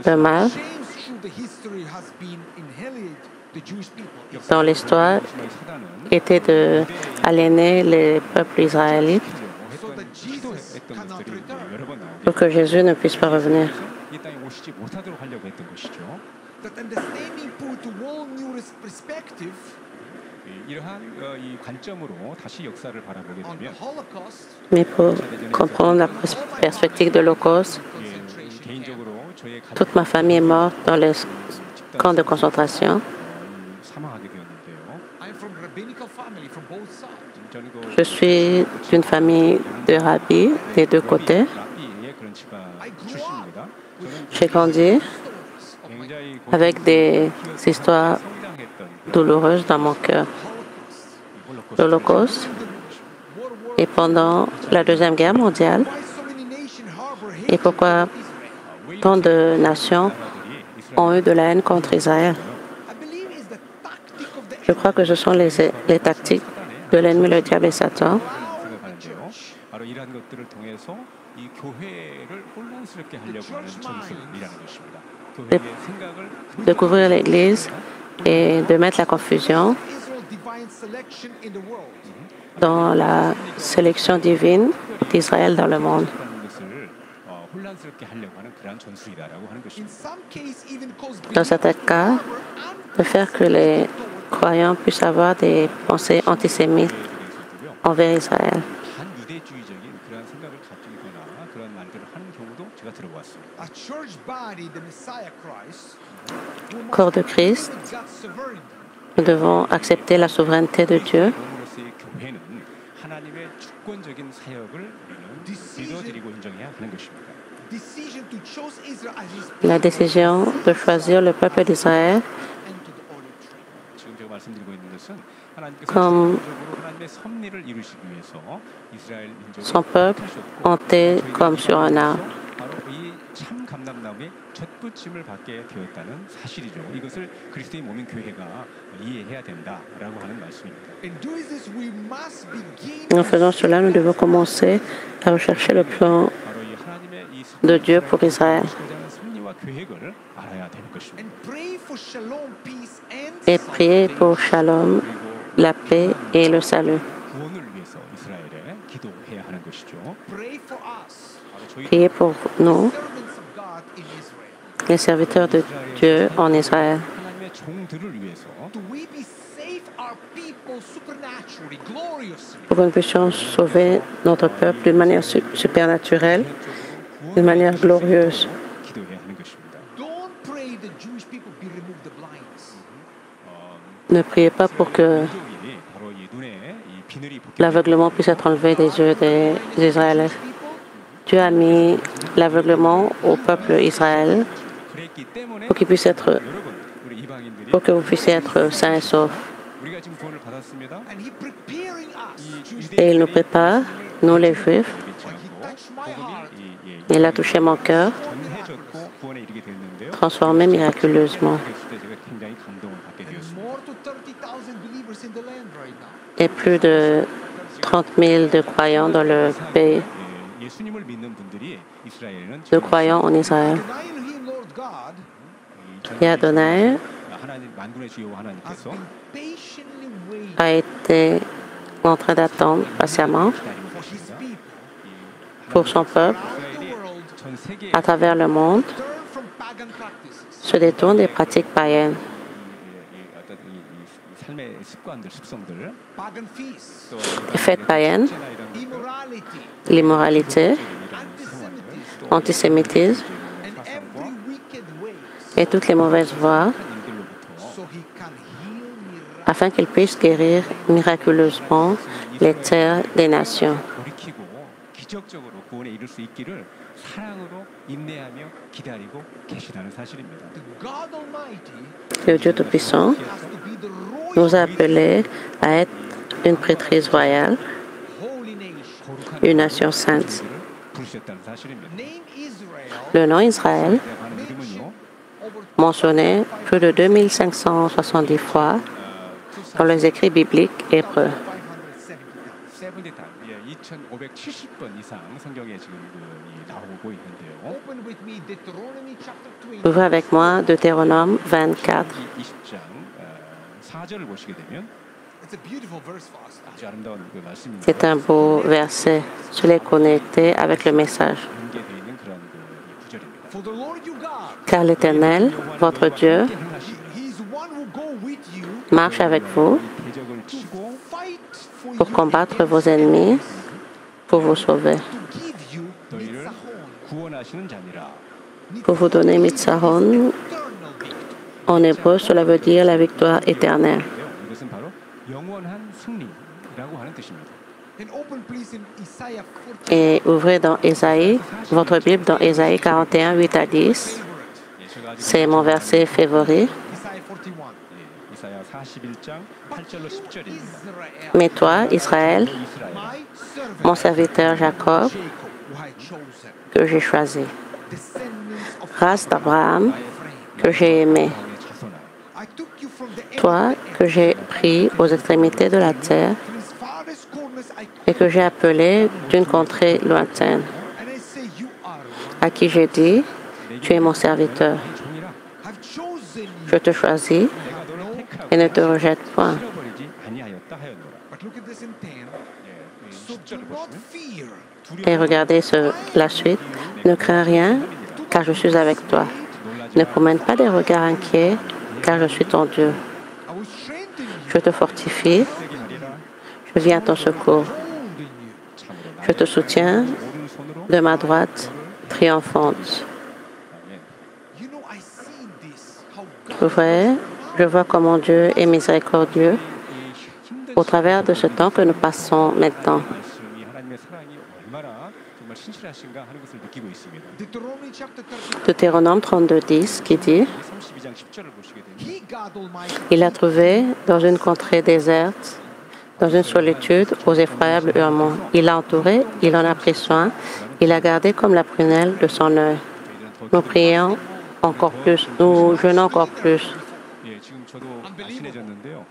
[SPEAKER 1] le mal,
[SPEAKER 3] James through the history has been inherited the Jewish people.
[SPEAKER 1] dans l'histoire,
[SPEAKER 2] 사단은
[SPEAKER 1] était d'aliéner les peuples israélites
[SPEAKER 3] So that Jesus
[SPEAKER 2] 했던
[SPEAKER 3] cannot
[SPEAKER 2] 것들이
[SPEAKER 3] return.
[SPEAKER 2] 여러 번 나오고
[SPEAKER 1] pour que Jésus ne puisse pas revenir.
[SPEAKER 2] 이 땅에 오시지 못하도록 하려고 했던 것이죠.
[SPEAKER 3] That understanding put to all new perspective
[SPEAKER 2] 이러한 이 관점으로 다시 역사를 바라보게
[SPEAKER 3] on the
[SPEAKER 2] 되면
[SPEAKER 3] Holocaust,
[SPEAKER 1] Mais pour comprendre la perspective de l'Holocauste,
[SPEAKER 2] 개인적으로 저의 가족
[SPEAKER 1] toute ma famille est morte dans les camps de concentration.
[SPEAKER 2] 사망하게 되었는데요.
[SPEAKER 3] I'm from rabbinical family from both sides.
[SPEAKER 2] 저는 그
[SPEAKER 1] Je suis d'une famille de rabbis des deux côtés.
[SPEAKER 2] 라비의 그런 집안
[SPEAKER 3] I grew up
[SPEAKER 2] 출신입니다.
[SPEAKER 1] J'ai grandi
[SPEAKER 2] 굉장히
[SPEAKER 1] avec des histoires
[SPEAKER 2] 성장했던
[SPEAKER 1] douloureuses dans mon cœur. L'Holocauste et pendant la Deuxième Guerre mondiale,
[SPEAKER 3] Why so many nations harbor
[SPEAKER 1] et
[SPEAKER 3] hatred
[SPEAKER 1] pourquoi
[SPEAKER 3] toward Israel?
[SPEAKER 1] tant de nations ont eu de la haine contre Israël.
[SPEAKER 3] I believe it's the tactic of the
[SPEAKER 1] Je crois que ce sont les tactiques de l'ennemi, le diable et Satan,
[SPEAKER 2] 생각하는데요. 바로 이러한 것들을 통해서 이 교회를 혼란스럽게 하려고 하는 전술이라는 것입니다. 교회의 생각을
[SPEAKER 1] de couvrir l'Église et de mettre la confusion
[SPEAKER 3] Israel's divine selection in the world.
[SPEAKER 1] dans la sélection divine d'Israël dans le monde.
[SPEAKER 2] 하는 것을 혼란스럽게 하려고 하는 그러한 전술이다라고 하는
[SPEAKER 3] In
[SPEAKER 2] 것입니다.
[SPEAKER 3] some cases, even cause
[SPEAKER 1] Dans certains cas, de faire que les croyants puissent avoir des pensées antisémites envers Israël.
[SPEAKER 2] 반유대주의적인 그러한 생각을 가지거나 그런 말들을 하는 경우도 제가 들어봤습니다.
[SPEAKER 3] a church body, the Messiah Christ, who
[SPEAKER 1] Corps de
[SPEAKER 3] must
[SPEAKER 1] Christ,
[SPEAKER 3] accept God's sovereignty.
[SPEAKER 1] nous devons accepter la souveraineté de Dieu.
[SPEAKER 2] 그럼으로써의 교회는 하나님의 주권적인 사역을 우리는 믿어드리고 인정해야 하는 것입니다.
[SPEAKER 3] Decision to choose Israel as his
[SPEAKER 1] La décision de choisir le peuple d'Israël
[SPEAKER 3] and to the olive tree.
[SPEAKER 2] 지금 제가 말씀드리고 있는 것은 하나님께서
[SPEAKER 1] comme
[SPEAKER 2] 전적으로 하나님의 섭리를 이루시기 위해서 이스라엘 민족을
[SPEAKER 1] son peuple
[SPEAKER 2] 택하셨고
[SPEAKER 1] monté comme sur un arbre.
[SPEAKER 2] 바로 이 참 감람나무의 젖붙임을 받게 되었다는 사실이죠. 이것을 그리스도의 몸인 교회가 이해해야 된다라고 하는 말씀입니다.
[SPEAKER 3] In doing this, we must begin
[SPEAKER 1] En faisant cela, nous devons commencer à rechercher le plan
[SPEAKER 2] 바로 이 하나님의 이
[SPEAKER 1] de Dieu pour Israël
[SPEAKER 2] 섭리와 섭리와 계획을 알아야 될 것입니다.
[SPEAKER 3] and pray for shalom, peace, and
[SPEAKER 1] et prier pour Shalom, la paix et le salut.
[SPEAKER 2] 구원을 위해서 이스라엘에 기도해야 하는 것이죠.
[SPEAKER 3] pray for us,
[SPEAKER 2] 바로 저희
[SPEAKER 1] Prier pour nous,
[SPEAKER 3] servants of God in Israel.
[SPEAKER 1] les serviteurs de Dieu en Israël.
[SPEAKER 2] 하나님의 종들을 위해서
[SPEAKER 3] Do we be save our people supernaturally, gloriously?
[SPEAKER 1] Pour que nous puissions sauver notre peuple d'une manière supernaturelle, d'une manière glorieuse.
[SPEAKER 2] 기도해야 하는 것입니다.
[SPEAKER 3] Don't pray the Jewish people be removed the blindness.
[SPEAKER 1] Ne priez pas pour que
[SPEAKER 2] 민족이 바로 이 눈에 이 비늘이 벗겨
[SPEAKER 1] l'aveuglement puisse être enlevé des yeux des Israéliens. Dieu a mis l'aveuglement au peuple Israël
[SPEAKER 2] 그랬기 때문에
[SPEAKER 1] pour qu'il puisse être,
[SPEAKER 2] 여러분 우리 이방인들이
[SPEAKER 1] pour que vous puissiez être sains et saufs.
[SPEAKER 2] 우리가 지금 구원을 받았습니다.
[SPEAKER 3] And he preparing us. Jewish
[SPEAKER 1] Et il nous prépare, nous les Juifs.
[SPEAKER 3] When he touched my heart,
[SPEAKER 1] Il a touché mon cœur,
[SPEAKER 2] 전해졌고 구원에 이르게 됐는데요.
[SPEAKER 1] transformé miraculeusement.
[SPEAKER 2] 그랬을 때 제가 굉장히 감동을 받게
[SPEAKER 3] and
[SPEAKER 2] 되었습니다.
[SPEAKER 3] more to 30,000 believers in the land right now.
[SPEAKER 1] Et plus de 30 000 de croyants dans le pays,
[SPEAKER 2] 예, 예수님을 믿는 분들이 이스라엘에는
[SPEAKER 1] de croyants en Israël.
[SPEAKER 3] Denying him, Lord God,
[SPEAKER 1] Et Adonai
[SPEAKER 2] 하나님 만군의 주여
[SPEAKER 3] has
[SPEAKER 2] 하나님께서
[SPEAKER 3] been patiently waiting
[SPEAKER 1] a été en train d'attendre patiemment
[SPEAKER 2] 기다리고
[SPEAKER 3] for his
[SPEAKER 2] 계십니다.
[SPEAKER 3] people
[SPEAKER 1] pour son peuple
[SPEAKER 3] throughout the world
[SPEAKER 2] 전 세계에
[SPEAKER 1] à travers le monde
[SPEAKER 3] turn from pagan practices,
[SPEAKER 1] se détourne des pratiques païennes,
[SPEAKER 2] 어떤 이 삶의 습관들, 습성들,
[SPEAKER 3] pagan feasts,
[SPEAKER 2] 또
[SPEAKER 1] les fêtes païennes,
[SPEAKER 2] 축제나 이런 것들,
[SPEAKER 3] immorality,
[SPEAKER 1] l'immoralité,
[SPEAKER 3] antisemitism,
[SPEAKER 1] antisémitisme
[SPEAKER 3] and every wicked way,
[SPEAKER 1] et toutes les mauvaises voies
[SPEAKER 2] 일들로부터
[SPEAKER 3] so he can heal miraculously.
[SPEAKER 1] afin qu'il puisse guérir miraculeusement les terres des nations.
[SPEAKER 2] 돌이키고 기적적으로 구원에 이를 수 있기를 사랑으로 인내하며 기다리고 계시다는 사실입니다.
[SPEAKER 3] God Almighty
[SPEAKER 1] Le Dieu Tout-Puissant
[SPEAKER 3] has to be the royal
[SPEAKER 1] nous a appelés à être une prêtrise royale,
[SPEAKER 3] holy nation.
[SPEAKER 2] 거룩한
[SPEAKER 1] une nation sainte.
[SPEAKER 2] 부르셨다는 사실입니다.
[SPEAKER 3] Name Israel
[SPEAKER 1] Le nom Israël,
[SPEAKER 2] 하는 이름은요.
[SPEAKER 3] over
[SPEAKER 1] mentionné plus de 2570 fois dans les écrits bibliques hébreux.
[SPEAKER 3] 570 times.
[SPEAKER 2] 70 예, 2570번 이상 성경에 지금 나오고 있는데요.
[SPEAKER 3] Open with me Deuteronomy chapter 20.
[SPEAKER 1] Ouvrez avec moi Deutéronome 24.
[SPEAKER 2] 20장 4절을 보시게 되면
[SPEAKER 3] It's a beautiful verse for us.
[SPEAKER 2] 아주 아름다운 그 말씀입니다.
[SPEAKER 1] C'est un beau verset. Je l'ai connecté avec le message.
[SPEAKER 2] 연계되어 있는 그런 그 구절입니다.
[SPEAKER 3] For the Lord your God,
[SPEAKER 1] Car l'Éternel, votre Dieu,
[SPEAKER 3] He is one who go with you
[SPEAKER 1] marche avec vous
[SPEAKER 2] 대적을 치고
[SPEAKER 3] fight for
[SPEAKER 1] pour
[SPEAKER 3] you
[SPEAKER 1] combattre vos ennemis, pour vous sauver,
[SPEAKER 3] to give you
[SPEAKER 2] 너희를
[SPEAKER 3] Nitzahon,
[SPEAKER 2] 구원하시는 자니라.
[SPEAKER 1] pour vous donner Mitzahon.
[SPEAKER 3] eternal victory.
[SPEAKER 1] En hébreu, cela veut dire la victoire éternelle.
[SPEAKER 2] 이것은 바로 영원한 승리라고 하는 뜻입니다.
[SPEAKER 3] And open please in Isaiah 40.
[SPEAKER 1] Et ouvrez dans Ésaïe, votre Bible dans Ésaïe 41, 8 à 10.
[SPEAKER 2] 예, 제가
[SPEAKER 1] C'est mon verset favori.
[SPEAKER 3] Isaiah 41.
[SPEAKER 2] 이사야 41장 8절로 10절입니다.
[SPEAKER 3] Israel,
[SPEAKER 1] Mais toi, Israël,
[SPEAKER 2] 이스라엘,
[SPEAKER 3] my servant
[SPEAKER 1] mon serviteur Jacob,
[SPEAKER 3] Jacob, who I chosen,
[SPEAKER 1] que j'ai choisi,
[SPEAKER 3] descendants of
[SPEAKER 1] race d'Abraham,
[SPEAKER 3] Ephraim.
[SPEAKER 1] que j'ai aimé,
[SPEAKER 2] 왕의 자손아.
[SPEAKER 3] I took you from the end
[SPEAKER 1] toi
[SPEAKER 3] of the
[SPEAKER 1] que
[SPEAKER 3] earth,
[SPEAKER 1] j'ai pris aux extrémités de la terre
[SPEAKER 3] from his farthest corners I
[SPEAKER 1] et que j'ai appelé d'une contrée lointaine,
[SPEAKER 3] and I say you are one.
[SPEAKER 1] à qui j'ai dit, tu es mon serviteur,
[SPEAKER 2] 네 종이라
[SPEAKER 3] I've chosen you.
[SPEAKER 1] je te choisis
[SPEAKER 2] 내가 너를 택하고
[SPEAKER 1] et ne te rejette point.
[SPEAKER 2] 잃어버리지 아니하였다 하였노라.
[SPEAKER 3] But look at this in 10.
[SPEAKER 2] 예, 이
[SPEAKER 3] So do
[SPEAKER 2] 10절을
[SPEAKER 3] not
[SPEAKER 2] 보시면
[SPEAKER 3] fear.
[SPEAKER 1] Et regardez la suite, ne crains rien, car je suis avec toi. Ne promène pas des regards inquiets, car je suis ton Dieu.
[SPEAKER 3] I will strengthen you.
[SPEAKER 1] Je te fortifie,
[SPEAKER 2] 세게 하리라.
[SPEAKER 1] je viens à ton secours.
[SPEAKER 3] Hold in you.
[SPEAKER 1] Je te soutiens
[SPEAKER 2] 오른손으로
[SPEAKER 1] de ma droite triomphante.
[SPEAKER 2] 예,
[SPEAKER 3] You know, I see this, how God
[SPEAKER 1] Vous voyez, je vois comment Dieu est miséricordieux
[SPEAKER 2] 이 힘든
[SPEAKER 1] au travers de ce temps que nous passons maintenant.
[SPEAKER 2] 말씀이 하나님의 사랑이 얼마나 정말 신실하신가 하는 것을 느끼고 있습니다.
[SPEAKER 3] Deuteronomy chapter 30.
[SPEAKER 1] Deutéronome 32:10 qui dit,
[SPEAKER 2] 32장 10절을 보시게 되면
[SPEAKER 3] He, God Almighty,
[SPEAKER 1] il a trouvé dans une contrée déserte, dans une solitude, aux effroyables hurlements. Il l'a entouré, il en a pris soin, il a gardé comme la prunelle de son œil. Nous prions encore plus, nous jeûnons encore plus.
[SPEAKER 2] 예, 지금 저도 날씬해졌는데요.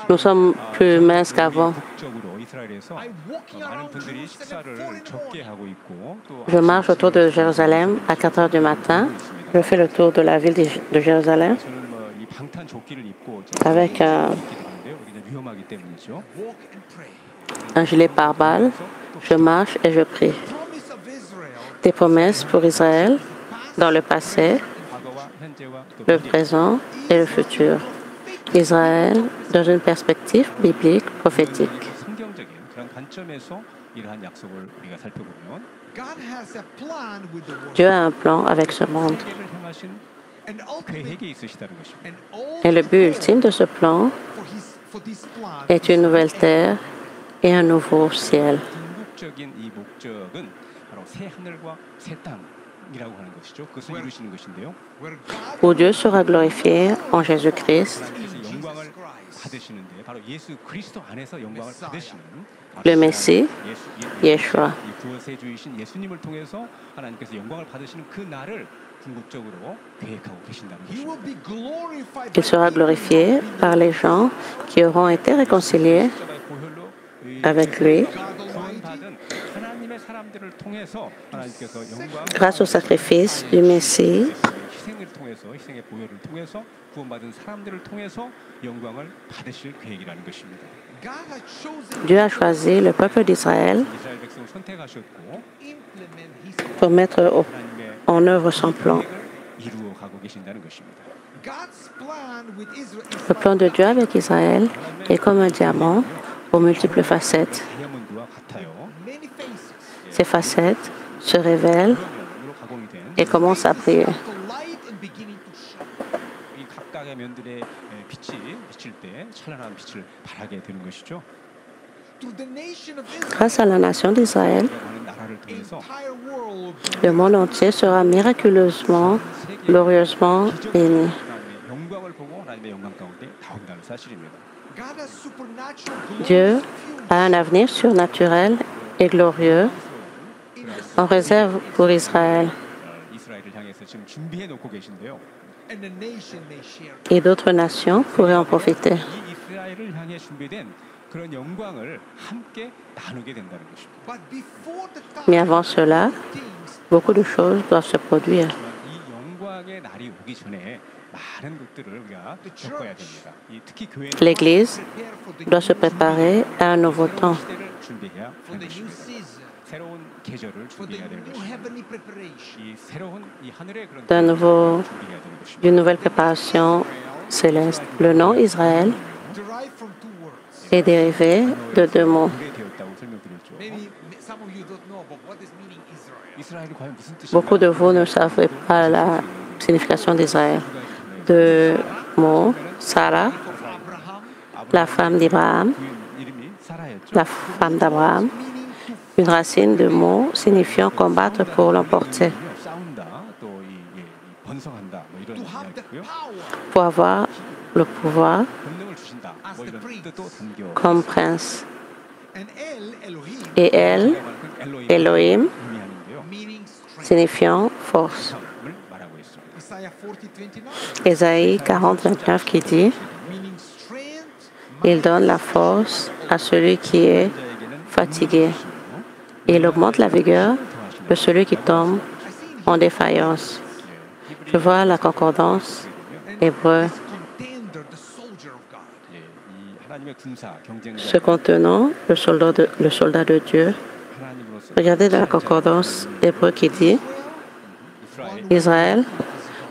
[SPEAKER 1] Nous sommes plus minces qu'avant.
[SPEAKER 2] 북쪽으로 이스라엘에서
[SPEAKER 3] I'm walking
[SPEAKER 2] 많은
[SPEAKER 3] around
[SPEAKER 2] 분들이
[SPEAKER 3] Jerusalem
[SPEAKER 2] 식사를
[SPEAKER 3] 4 in the
[SPEAKER 2] 적게
[SPEAKER 3] morning.
[SPEAKER 2] 하고 있고 또
[SPEAKER 1] Je marche autour de Jérusalem à 4 heures du matin. Je fais le tour de la ville de Jérusalem
[SPEAKER 2] 저는 뭐이 방탄 조끼를 입고
[SPEAKER 1] avec
[SPEAKER 2] 하는데요. 여기는 위험하기 때문이죠.
[SPEAKER 3] Walk and pray.
[SPEAKER 1] un gilet pare-balles. Je marche et je prie.
[SPEAKER 3] Promise of Israel,
[SPEAKER 1] Des promesses pour Israël dans le passé,
[SPEAKER 2] 과거와 현재와 또
[SPEAKER 1] le
[SPEAKER 2] 미래
[SPEAKER 1] présent et le futur. Israël dans une perspective biblique prophétique.
[SPEAKER 2] 성경적인 그런 관점에서 이러한 약속을 우리가 살펴보면
[SPEAKER 3] God has a plan with the world.
[SPEAKER 1] Dieu a un plan avec ce monde.
[SPEAKER 2] 세계를 향하신
[SPEAKER 3] And ultimately,
[SPEAKER 2] 계획이 있으시다는 것입니다.
[SPEAKER 3] and all
[SPEAKER 1] Et le but ultime de ce plan
[SPEAKER 3] for this plan
[SPEAKER 1] est une nouvelle terre et un nouveau ciel.
[SPEAKER 2] 궁극적인 이 목적은 바로 새 하늘과 새 땅이라고 하는 것이죠. 그것을 이루시는 것인데요.
[SPEAKER 3] where God
[SPEAKER 1] Où Dieu sera glorifié en Jésus-Christ,
[SPEAKER 2] 하나님께서 영광을 받으시는데 바로 예수 그리스도 안에서 영광을 받으시는
[SPEAKER 1] le Messie,
[SPEAKER 2] 예수,
[SPEAKER 1] Yeshua.
[SPEAKER 2] 이 구원세주이신 예수님을 통해서 하나님께서 영광을 받으시는 그 날을 궁극적으로 계획하고 계신다는
[SPEAKER 3] He
[SPEAKER 2] 것입니다.
[SPEAKER 3] will be glorified
[SPEAKER 1] Il sera glorifié par les gens qui auront été réconciliés
[SPEAKER 2] 십자가의 보혈로 이
[SPEAKER 1] avec lui
[SPEAKER 3] God Almighty.
[SPEAKER 2] 구원받은 하나님의 사람들을 통해서 하나님께서 영광
[SPEAKER 1] grâce au sacrifice du Messie.
[SPEAKER 2] 희생을 통해서 희생의 보혈을 통해서 구원받은 사람들을 통해서 영광을 받으실 계획이라는 것입니다.
[SPEAKER 3] God has chosen
[SPEAKER 1] Dieu a choisi le peuple d'Israël
[SPEAKER 2] 이스라엘 백성을 선택하셨고
[SPEAKER 3] to implement His
[SPEAKER 1] pour mettre
[SPEAKER 2] 하나님의
[SPEAKER 1] en œuvre son plan.
[SPEAKER 2] 계획을 이루어 가고 계신다는 것입니다.
[SPEAKER 3] God's plan with Israel is
[SPEAKER 1] Le plan de Dieu avec Israël est comme un diamant aux multiples facettes.
[SPEAKER 2] 다이아몬드와 같아요.
[SPEAKER 3] many faces.
[SPEAKER 1] Ces facettes se révèlent
[SPEAKER 2] 그런 면으로 가공이 된
[SPEAKER 1] et commencent à briller.
[SPEAKER 3] The light and beginning to shine.
[SPEAKER 2] 이 각각의 면들의 빛이 비칠 때 찬란한 빛을 발하게 되는 것이죠.
[SPEAKER 3] To the nation of Israel,
[SPEAKER 1] Grâce à la nation d'Israël,
[SPEAKER 2] 하는 나라를
[SPEAKER 3] the
[SPEAKER 2] 통해서
[SPEAKER 3] entire world
[SPEAKER 1] le monde entier sera miraculeusement, glorieusement béni.
[SPEAKER 2] 하나님의 영광을 보고 하나님의 영광 가운데 나온다는 사실입니다.
[SPEAKER 3] God has supernatural
[SPEAKER 1] Dieu
[SPEAKER 3] glorious
[SPEAKER 1] a un avenir surnaturel et glorieux
[SPEAKER 3] in the
[SPEAKER 1] en réserve pour Israël
[SPEAKER 2] 이스라엘을 향해서 지금 준비해 놓고 계신데요.
[SPEAKER 3] and the nation may share.
[SPEAKER 1] et d'autres nations pourraient en profiter.
[SPEAKER 2] 이 이스라엘을 향해 준비된 그런 영광을 함께 나누게 된다는 것입니다.
[SPEAKER 3] But before the time,
[SPEAKER 1] Mais avant cela,
[SPEAKER 3] things
[SPEAKER 1] beaucoup de choses doivent se produire.
[SPEAKER 2] 이 영광의 날이 오기 전에 많은 것들을 우리가 겪어야 됩니다. 이 특히 교회는
[SPEAKER 1] L'Église
[SPEAKER 3] prepare for the
[SPEAKER 1] doit se préparer à un nouveau temps,
[SPEAKER 2] 시대를 준비해야
[SPEAKER 3] for
[SPEAKER 2] 하는
[SPEAKER 3] the new
[SPEAKER 2] 것입니다.
[SPEAKER 3] season,
[SPEAKER 2] 새로운 계절을
[SPEAKER 3] for the
[SPEAKER 2] 준비해야 되는
[SPEAKER 3] new
[SPEAKER 2] 것입니다.
[SPEAKER 3] heavenly preparation.
[SPEAKER 2] 이 새로운 이 하늘의 그런
[SPEAKER 1] d'un nouveau,
[SPEAKER 2] 준비해야 되는 것입니다.
[SPEAKER 1] d'une nouvelle préparation céleste. Le nom Israël
[SPEAKER 3] Derived from two words.
[SPEAKER 1] est dérivé de deux mots.
[SPEAKER 2] 되었다고 설명드렸죠.
[SPEAKER 3] Maybe some of you don't know, but what is meaning Israel?
[SPEAKER 2] 이스라엘이 과연 무슨 뜻인가?
[SPEAKER 1] Beaucoup de vous ne savez pas la signification d'Israël. Deux mots, Sarah,
[SPEAKER 3] Of Abraham,
[SPEAKER 1] la femme d'Abraham,
[SPEAKER 2] 부인 이름이 사라였죠.
[SPEAKER 1] la femme d'Abraham,
[SPEAKER 3] meaning to
[SPEAKER 1] une racine de mots signifiant combattre pour l'emporter,
[SPEAKER 2] 싸운다, 또 이 번성한다, 뭐 이런
[SPEAKER 3] have the
[SPEAKER 2] 이야기고요.
[SPEAKER 3] power
[SPEAKER 1] pour avoir le pouvoir
[SPEAKER 2] 권능을 주신다, 뭐 이런 뜻도 담겨.
[SPEAKER 1] comme prince.
[SPEAKER 3] and Elohim
[SPEAKER 1] Et elle,
[SPEAKER 2] 엘로힘
[SPEAKER 1] Elohim,
[SPEAKER 2] 의미하는데요.
[SPEAKER 3] meaning strength.
[SPEAKER 1] signifiant force.
[SPEAKER 2] 을 말하고 있습니다.
[SPEAKER 3] Isaiah 40:29
[SPEAKER 1] Ésaïe 40, 29 qui dit
[SPEAKER 3] meaning strength.
[SPEAKER 1] il donne la force à celui qui est fatigué. Il augmente la vigueur de celui qui tombe en défaillance. Je vois la concordance hébreu.
[SPEAKER 3] Contender, the soldier of God.
[SPEAKER 2] 예, 이 하나님의 군사 경쟁자
[SPEAKER 1] Ce contenant le soldat de Dieu.
[SPEAKER 2] 하나님으로서
[SPEAKER 1] Regardez dans la concordance hébreu qui dit
[SPEAKER 2] 이스라엘
[SPEAKER 1] Israël,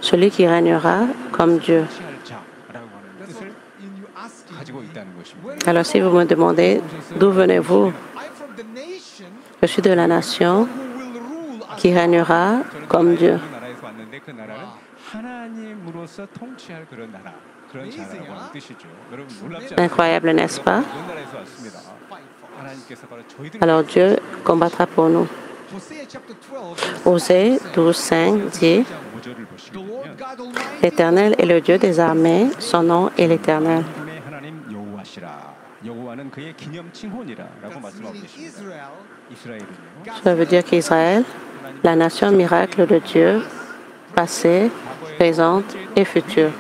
[SPEAKER 1] celui qui régnera comme Dieu.
[SPEAKER 2] 취할 자라고 하는 뜻을
[SPEAKER 3] In you asking
[SPEAKER 2] 가지고
[SPEAKER 3] me,
[SPEAKER 2] 있다는 것입니다.
[SPEAKER 3] where
[SPEAKER 1] Alors si vous me demandez d'où venez-vous,
[SPEAKER 3] I'm from the nation
[SPEAKER 1] je suis de la nation
[SPEAKER 3] who will rule as
[SPEAKER 1] qui régnera comme Dieu.
[SPEAKER 2] 그 나라에서 왔는데 그 나라는 하나님으로서 통치할 그런 나라, 그런 자라고 하는 뜻이죠. 여러분 놀랍지 않습니까?
[SPEAKER 1] Incroyable, n'est-ce pas?
[SPEAKER 2] 그런 나라에서 왔습니다.
[SPEAKER 3] fight for us.
[SPEAKER 2] 하나님께서 바로 저희들
[SPEAKER 1] Alors Dieu combattra pour nous.
[SPEAKER 3] Hosea chapter 12 verse
[SPEAKER 1] Osée
[SPEAKER 3] 5
[SPEAKER 1] 12, 5 dit
[SPEAKER 2] 5절을 bo시게
[SPEAKER 3] The Lord
[SPEAKER 2] 되면
[SPEAKER 3] God Almighty
[SPEAKER 1] L'Éternel est le Dieu des armées, son nom est l'Éternel.
[SPEAKER 2] 군의 하나님 여호와시라. 여호와는 그의 기념 칭혼이라라고
[SPEAKER 3] that's
[SPEAKER 2] 말씀하고
[SPEAKER 3] meaning
[SPEAKER 2] 계십니다.
[SPEAKER 3] Israel
[SPEAKER 2] 이스라엘은요.
[SPEAKER 1] Cela veut dire qu'Israël, la nation miracle de Dieu, passée, présente et future.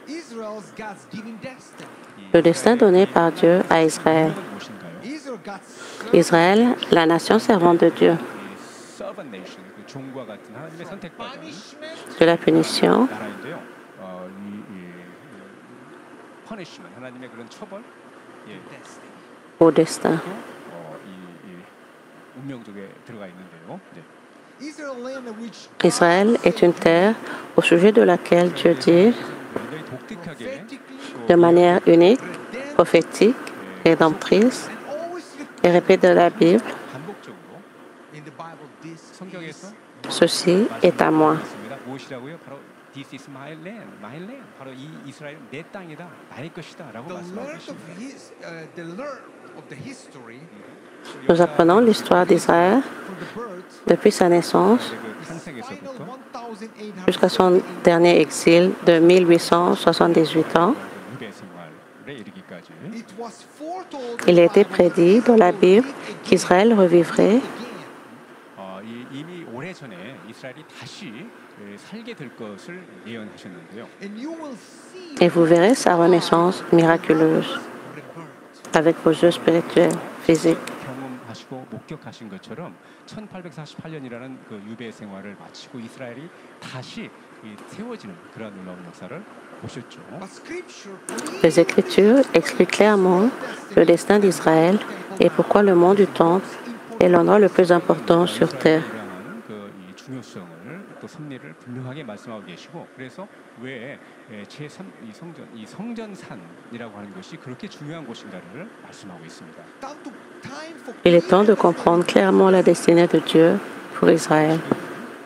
[SPEAKER 3] Israel's God's given destiny.
[SPEAKER 1] Le destin donné par Dieu à Israël.
[SPEAKER 2] 무엇인가요?
[SPEAKER 3] Israel God's
[SPEAKER 1] Israël, la nation servante de Dieu.
[SPEAKER 2] 이 servant nation, 그 종과 같은 하나님의 선택받은
[SPEAKER 3] punishment
[SPEAKER 1] De la punition
[SPEAKER 2] 나라인데요. punishment, 하나님의 그런 처벌, 예,
[SPEAKER 3] destiny.
[SPEAKER 1] au destin.
[SPEAKER 2] 이 운명적에 들어가 있는데요. 네.
[SPEAKER 3] Israel land which
[SPEAKER 1] Israël est une terre au sujet de laquelle Dieu dit
[SPEAKER 2] 굉장히 독특하게
[SPEAKER 3] prophetically
[SPEAKER 1] de manière unique,
[SPEAKER 3] redemptive
[SPEAKER 1] prophétique, rédemptrice
[SPEAKER 3] and always
[SPEAKER 1] et répète dans la Bible,
[SPEAKER 2] 반복적으로
[SPEAKER 3] in the Bible this
[SPEAKER 2] 성경에서
[SPEAKER 3] is
[SPEAKER 1] ceci est à moi.
[SPEAKER 2] 있습니다. 무엇이라고요? 바로 This is my land, my land. 바로 이 이스라엘 내 땅이다, 나의 것이다라고
[SPEAKER 3] the
[SPEAKER 2] 말씀하고
[SPEAKER 3] learn of
[SPEAKER 2] 계십니다.
[SPEAKER 3] the learn of the history
[SPEAKER 1] Nous apprenons l'histoire d'Israël
[SPEAKER 3] from the birth
[SPEAKER 1] depuis sa naissance
[SPEAKER 2] 그
[SPEAKER 3] final
[SPEAKER 2] 탄생에서부터
[SPEAKER 3] 1800
[SPEAKER 1] jusqu'à son dernier exil de 1878 ans.
[SPEAKER 2] 유대 생활에 이르기까지
[SPEAKER 3] it was foretold
[SPEAKER 1] Il a été
[SPEAKER 3] by
[SPEAKER 1] prédit dans la Bible qu'Israël revivrait
[SPEAKER 2] 이미 오래전에 이스라엘이 다시 살게 될 것을 예언하셨는데요.
[SPEAKER 3] and you will see
[SPEAKER 1] et vous verrez sa renaissance miraculeuse
[SPEAKER 3] rebirth.
[SPEAKER 1] avec vos yeux spirituels, physiques.
[SPEAKER 2] 경험하시고 목격하신 것처럼 1848년이라는 그 유배 생활을 마치고 이스라엘이 다시 세워지는 그런 놀라운 역사를 보셨죠.
[SPEAKER 3] But scripture
[SPEAKER 1] Les Écritures expliquent clairement le destin d'Israël et pourquoi le mont du Temple est l'endroit le plus important sur terre.
[SPEAKER 2] 이러한 이 중요성을 또 섭리를 분명하게 말씀하고 계시고 그래서 왜 제3 이 성전산이라고 하는 것이 그렇게 중요한 곳인가를 말씀하고 있습니다.
[SPEAKER 3] time for
[SPEAKER 1] Il est temps de comprendre clairement la destinée de Dieu pour Israël.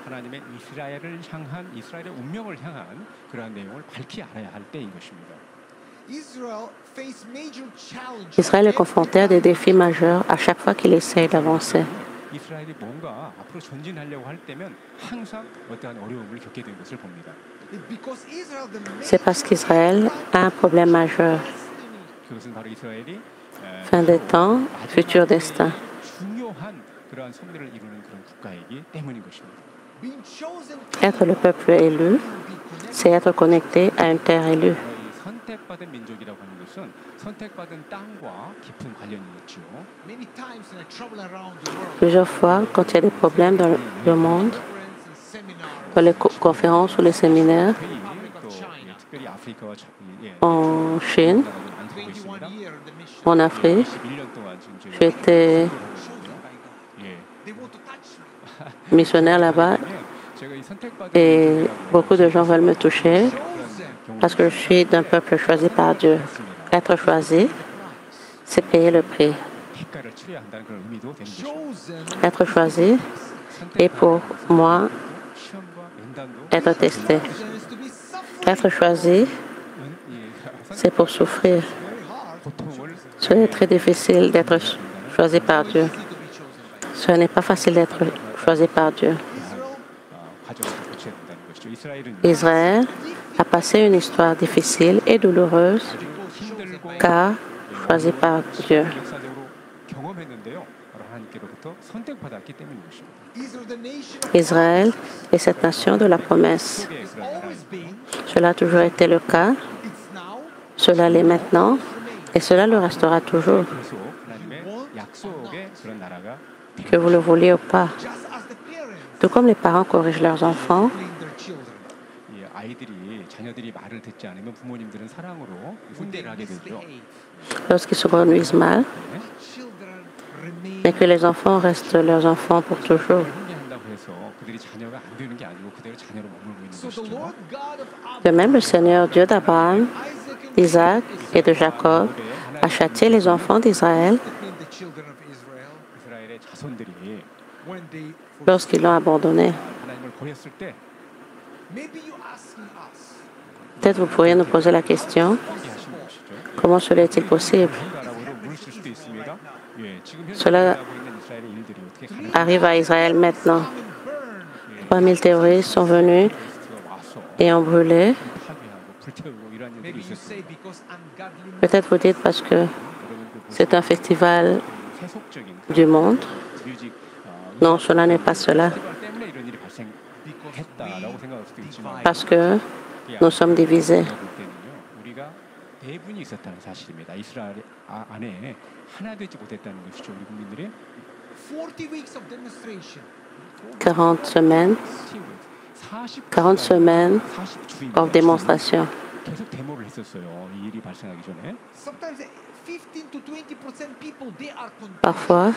[SPEAKER 2] 하나님의 이스라엘을 향한 이스라엘의 운명을 향한 그러한 내용을 밝히 알아야 할 때인 것입니다.
[SPEAKER 3] Israel faced major challenges.
[SPEAKER 1] Israël est confronté à des défis majeurs à chaque fois qu'il essaye d'avancer.
[SPEAKER 2] 이스라엘이 뭔가 앞으로 전진하려고 할 때면 항상 어떠한 어려움을 겪게 된 것을 봅니다.
[SPEAKER 3] Because Israel, the
[SPEAKER 1] C'est parce qu'Israël a un problème majeur.
[SPEAKER 2] 그것은 바로 이스라엘이
[SPEAKER 1] Fin des temps, futur destin.
[SPEAKER 2] 중요한 그러한 섭리를 이루는 그런 국가이기 때문인 것입니다.
[SPEAKER 3] being chosen
[SPEAKER 1] Être le peuple élu, c'est être connecté à une terre élue.
[SPEAKER 2] 이 선택받은 민족이라고 하는 것은 선택받은 땅과 깊은 관련이 있죠.
[SPEAKER 3] many times in a trouble around the world.
[SPEAKER 1] Plusieurs fois, quand il y a des problèmes dans le monde,
[SPEAKER 3] Conference and seminars.
[SPEAKER 1] dans les conférences ou les séminaires
[SPEAKER 2] 또 특별히 아프리카와
[SPEAKER 1] en Chine,
[SPEAKER 2] 많이 보고 있습니다.
[SPEAKER 3] 21 year the mission.
[SPEAKER 1] en Afrique,
[SPEAKER 2] 21년 동안 지금
[SPEAKER 1] j'ai été
[SPEAKER 3] Chosen by God.
[SPEAKER 2] 예.
[SPEAKER 3] They want to touch me.
[SPEAKER 1] missionnaire là-bas
[SPEAKER 2] 제가 이 선택받은
[SPEAKER 1] et beaucoup de gens veulent me toucher
[SPEAKER 3] Chosen.
[SPEAKER 1] parce que je suis d'un peuple choisi par Dieu. Être choisi, c'est payer le prix.
[SPEAKER 2] 대가를 치러야 한다는 그런 의미도 되는 것입니다.
[SPEAKER 3] Chosen.
[SPEAKER 1] Être choisi est pour moi
[SPEAKER 2] 시험과 연단도
[SPEAKER 1] être testé.
[SPEAKER 3] Is to be suffering
[SPEAKER 1] Être choisi, c'est pour souffrir.
[SPEAKER 3] very hard.
[SPEAKER 2] 고통을
[SPEAKER 1] C'est très difficile d'être choisi par Dieu.
[SPEAKER 3] easy to be chosen by
[SPEAKER 1] Ce n'est pas facile d'être choisi par Dieu.
[SPEAKER 3] Israel.
[SPEAKER 2] 과정을 또 거쳐야 된다는 것이죠. 이스라엘은
[SPEAKER 1] Israël a passé une histoire difficile et douloureuse
[SPEAKER 2] 힘들고
[SPEAKER 1] car choisi par Dieu.
[SPEAKER 2] 역사적으로 경험했는데요. 바로 하나님께로부터 선택받았기 때문인 것입니다.
[SPEAKER 3] Israel, the nation of
[SPEAKER 1] Israël est cette nation de la promesse.
[SPEAKER 2] 속에 그런 나라입니다.
[SPEAKER 3] always been,
[SPEAKER 1] Cela a toujours été le cas,
[SPEAKER 3] it's now,
[SPEAKER 1] cela l'est maintenant et cela le restera toujours,
[SPEAKER 2] 계속 하나님의 약속의 그런 나라가
[SPEAKER 1] que vous le vouliez ou pas.
[SPEAKER 3] just as the parents
[SPEAKER 1] Tout comme les parents corrigent leurs enfants,
[SPEAKER 3] blame their children.
[SPEAKER 2] 이 아이들이 자녀들이 말을 듣지 않으면 부모님들은 사랑으로
[SPEAKER 3] When they
[SPEAKER 2] 훈계를 하게 되죠.
[SPEAKER 3] misbehave,
[SPEAKER 1] lorsqu'ils se conduisent mal,
[SPEAKER 2] 네.
[SPEAKER 3] children remain
[SPEAKER 1] mais que les enfants restent leurs enfants pour toujours.
[SPEAKER 2] 훈계한다고 해서 그들이 자녀가 안 되는 게 아니고 그대로 자녀로 머물고 있는
[SPEAKER 3] So the
[SPEAKER 2] 것이죠.
[SPEAKER 3] Lord God of
[SPEAKER 1] De
[SPEAKER 3] Abraham,
[SPEAKER 1] même, le Seigneur Dieu d'Abraham,
[SPEAKER 3] Isaac, and
[SPEAKER 1] d'Isaac et de Jacob a châtié les enfants d'Israël
[SPEAKER 3] disciplined the children of Israel
[SPEAKER 2] 이스라엘의 자손들이
[SPEAKER 3] when they
[SPEAKER 1] lorsqu'ils l'ont abandonné.
[SPEAKER 2] 하나님을 버렸을 때
[SPEAKER 3] maybe you asking us
[SPEAKER 1] Peut-être vous pourriez nous poser la question,
[SPEAKER 2] 포기하신 것이죠.
[SPEAKER 1] comment cela est-il possible?
[SPEAKER 2] 뭔가라고도 물으실 수도 있습니다. 예, 지금 현재
[SPEAKER 1] Cela
[SPEAKER 2] 일어나고 있는 이스라엘의 일들이 어떻게 가능한가?
[SPEAKER 1] Arrive à Israël maintenant.
[SPEAKER 3] come and burn
[SPEAKER 1] 3000 terroristes sont venus
[SPEAKER 2] 와서
[SPEAKER 1] et ont brûlé.
[SPEAKER 2] 파괴하고 불태우고 이러한 일들이
[SPEAKER 3] maybe you say
[SPEAKER 2] 있었습니다.
[SPEAKER 3] because ungodliness
[SPEAKER 1] Peut-être vous dites parce que
[SPEAKER 2] 여러분 그
[SPEAKER 1] c'est un festival
[SPEAKER 2] 세속적인
[SPEAKER 1] du monde.
[SPEAKER 2] 뮤직
[SPEAKER 1] Non, cela n'est pas cela.
[SPEAKER 2] 페스티벌 때문에 이런 일이 발생했다라고 생각할 수도 있지만
[SPEAKER 1] Parce que nous sommes divisés.
[SPEAKER 2] 볼 때는요, 우리가 대분이 있었다는 사실입니다. 이스라엘 안에 하나 되지 못했다는 것이죠. 우리 국민들이
[SPEAKER 3] 40 weeks of demonstration
[SPEAKER 1] 40 semaines, 40 semaines of démonstration.
[SPEAKER 2] 계속 데모를 했었어요. 이 일이 발생하기 전에.
[SPEAKER 3] sometimes 15 to 20% people they are convinced
[SPEAKER 1] Parfois,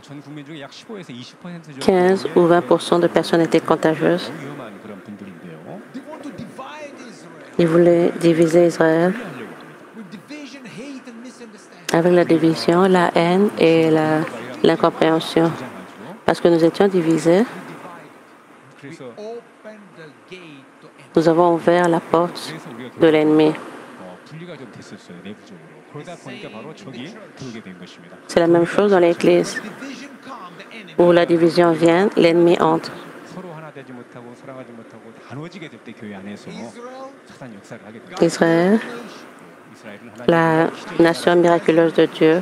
[SPEAKER 2] 전 국민 중에 약 15에서 20% 정도
[SPEAKER 1] 15 ou 20% de personnes étaient contagieuses.
[SPEAKER 2] 위험한 그런 분들인데요.
[SPEAKER 3] they want to divide Israel
[SPEAKER 1] Ils voulaient diviser Israël
[SPEAKER 2] 하려고 합니다.
[SPEAKER 3] with division, hate and misunderstanding.
[SPEAKER 1] avec la division, la haine et l'incompréhension.
[SPEAKER 2] 주장하죠.
[SPEAKER 1] Parce que nous étions divisés,
[SPEAKER 3] We divide.
[SPEAKER 2] 그래서
[SPEAKER 3] Open the gate to enemy.
[SPEAKER 1] nous avons ouvert la porte
[SPEAKER 2] 그래서 우리가
[SPEAKER 1] de l'ennemi.
[SPEAKER 2] 분리가 좀 됐었어요. 내부적으로. 그러다 보니까 바로 적이 들어오게 된 것입니다.
[SPEAKER 1] C'est la même chose dans l'Église.
[SPEAKER 3] Division come, the enemy.
[SPEAKER 1] Où la division vient, l'ennemi entre.
[SPEAKER 2] 서로 하나 되지 못하고 사랑하지 못하고 나눠지게 될 때 교회 안에서
[SPEAKER 3] Israel,
[SPEAKER 2] 사단 역사를 하게 됩니다.
[SPEAKER 1] Israël,
[SPEAKER 2] 이스라엘은
[SPEAKER 1] la nation miraculeuse de Dieu,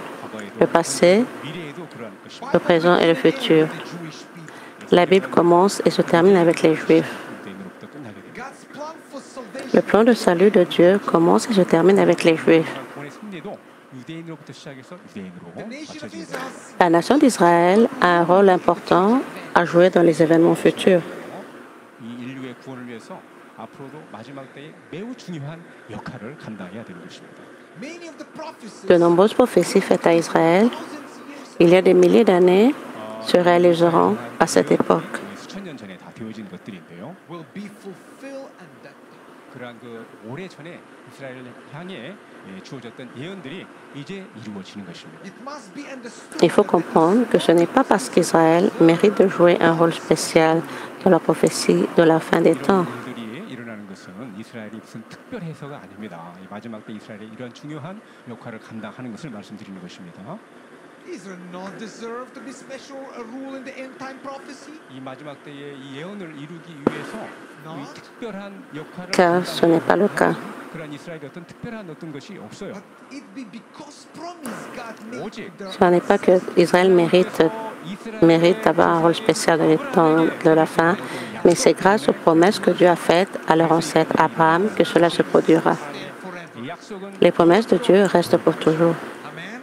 [SPEAKER 1] le passé,
[SPEAKER 2] 미래에도 그러한 것입니다.
[SPEAKER 1] le présent et le futur.
[SPEAKER 3] the Jewish people.
[SPEAKER 1] La Bible commence et se termine avec les Juifs.
[SPEAKER 2] 유대인으로부터 끝나게 됩니다.
[SPEAKER 3] God's plan for salvation.
[SPEAKER 1] Le plan de salut de Dieu commence et se termine avec les Juifs.
[SPEAKER 2] 구원의 승리도 유대인으로부터 시작해서 유대인으로
[SPEAKER 3] The nation of
[SPEAKER 2] 맞춰지게
[SPEAKER 3] Israel
[SPEAKER 2] 됩니다.
[SPEAKER 1] La nation d'Israël a un rôle important à jouer dans les événements futurs.
[SPEAKER 2] 이 인류의 구원을 위해서 앞으로도 마지막 때에 매우 중요한 역할을 감당해야 되는 것입니다.
[SPEAKER 3] many of the prophecies
[SPEAKER 1] De nombreuses prophéties faites à Israël,
[SPEAKER 3] thousands years
[SPEAKER 1] il y a des milliers d'années, se réaliseront à cette époque.
[SPEAKER 2] 수천 년 전에 다 되어진 것들인데요.
[SPEAKER 3] will be fulfilled and that day.
[SPEAKER 2] 그러한 그 오래 전에 이스라엘을 향해 주어졌던 예언들이 이제 이루어지는 것입니다.
[SPEAKER 3] It must be understood
[SPEAKER 1] Il faut comprendre que ce n'est pas parce qu'Israël mérite de jouer un rôle spécial dans la prophétie de la fin des temps.
[SPEAKER 2] 이런 일들이 일어나는 것은 이스라엘이 무슨 특별 해서가 아닙니다. 이 마지막 때 이스라엘이 이러한 중요한 역할을 감당하는 것을 말씀드리는 것입니다.
[SPEAKER 3] Israel not deserve to be special rule in the end time prophecy.
[SPEAKER 2] 이 마지막 때의 이 예언을 이루기 위해서 이 특별한 역할을
[SPEAKER 1] Car ce n'est pas le cas.
[SPEAKER 2] 그런 이스라엘의 어떤 특별한 어떤 것이 없어요.
[SPEAKER 3] But it be because promise God made
[SPEAKER 2] 오직
[SPEAKER 3] to the
[SPEAKER 1] Ce n'est pas que Israël mérite d'avoir un rôle spécial dans les temps de la fin, mais c'est grâce aux promesses que Dieu a faites à leur ancêtre Abraham que cela se produira.
[SPEAKER 3] forever.
[SPEAKER 2] 이 약속은
[SPEAKER 1] Les promesses de Dieu restent pour toujours.
[SPEAKER 3] Amen.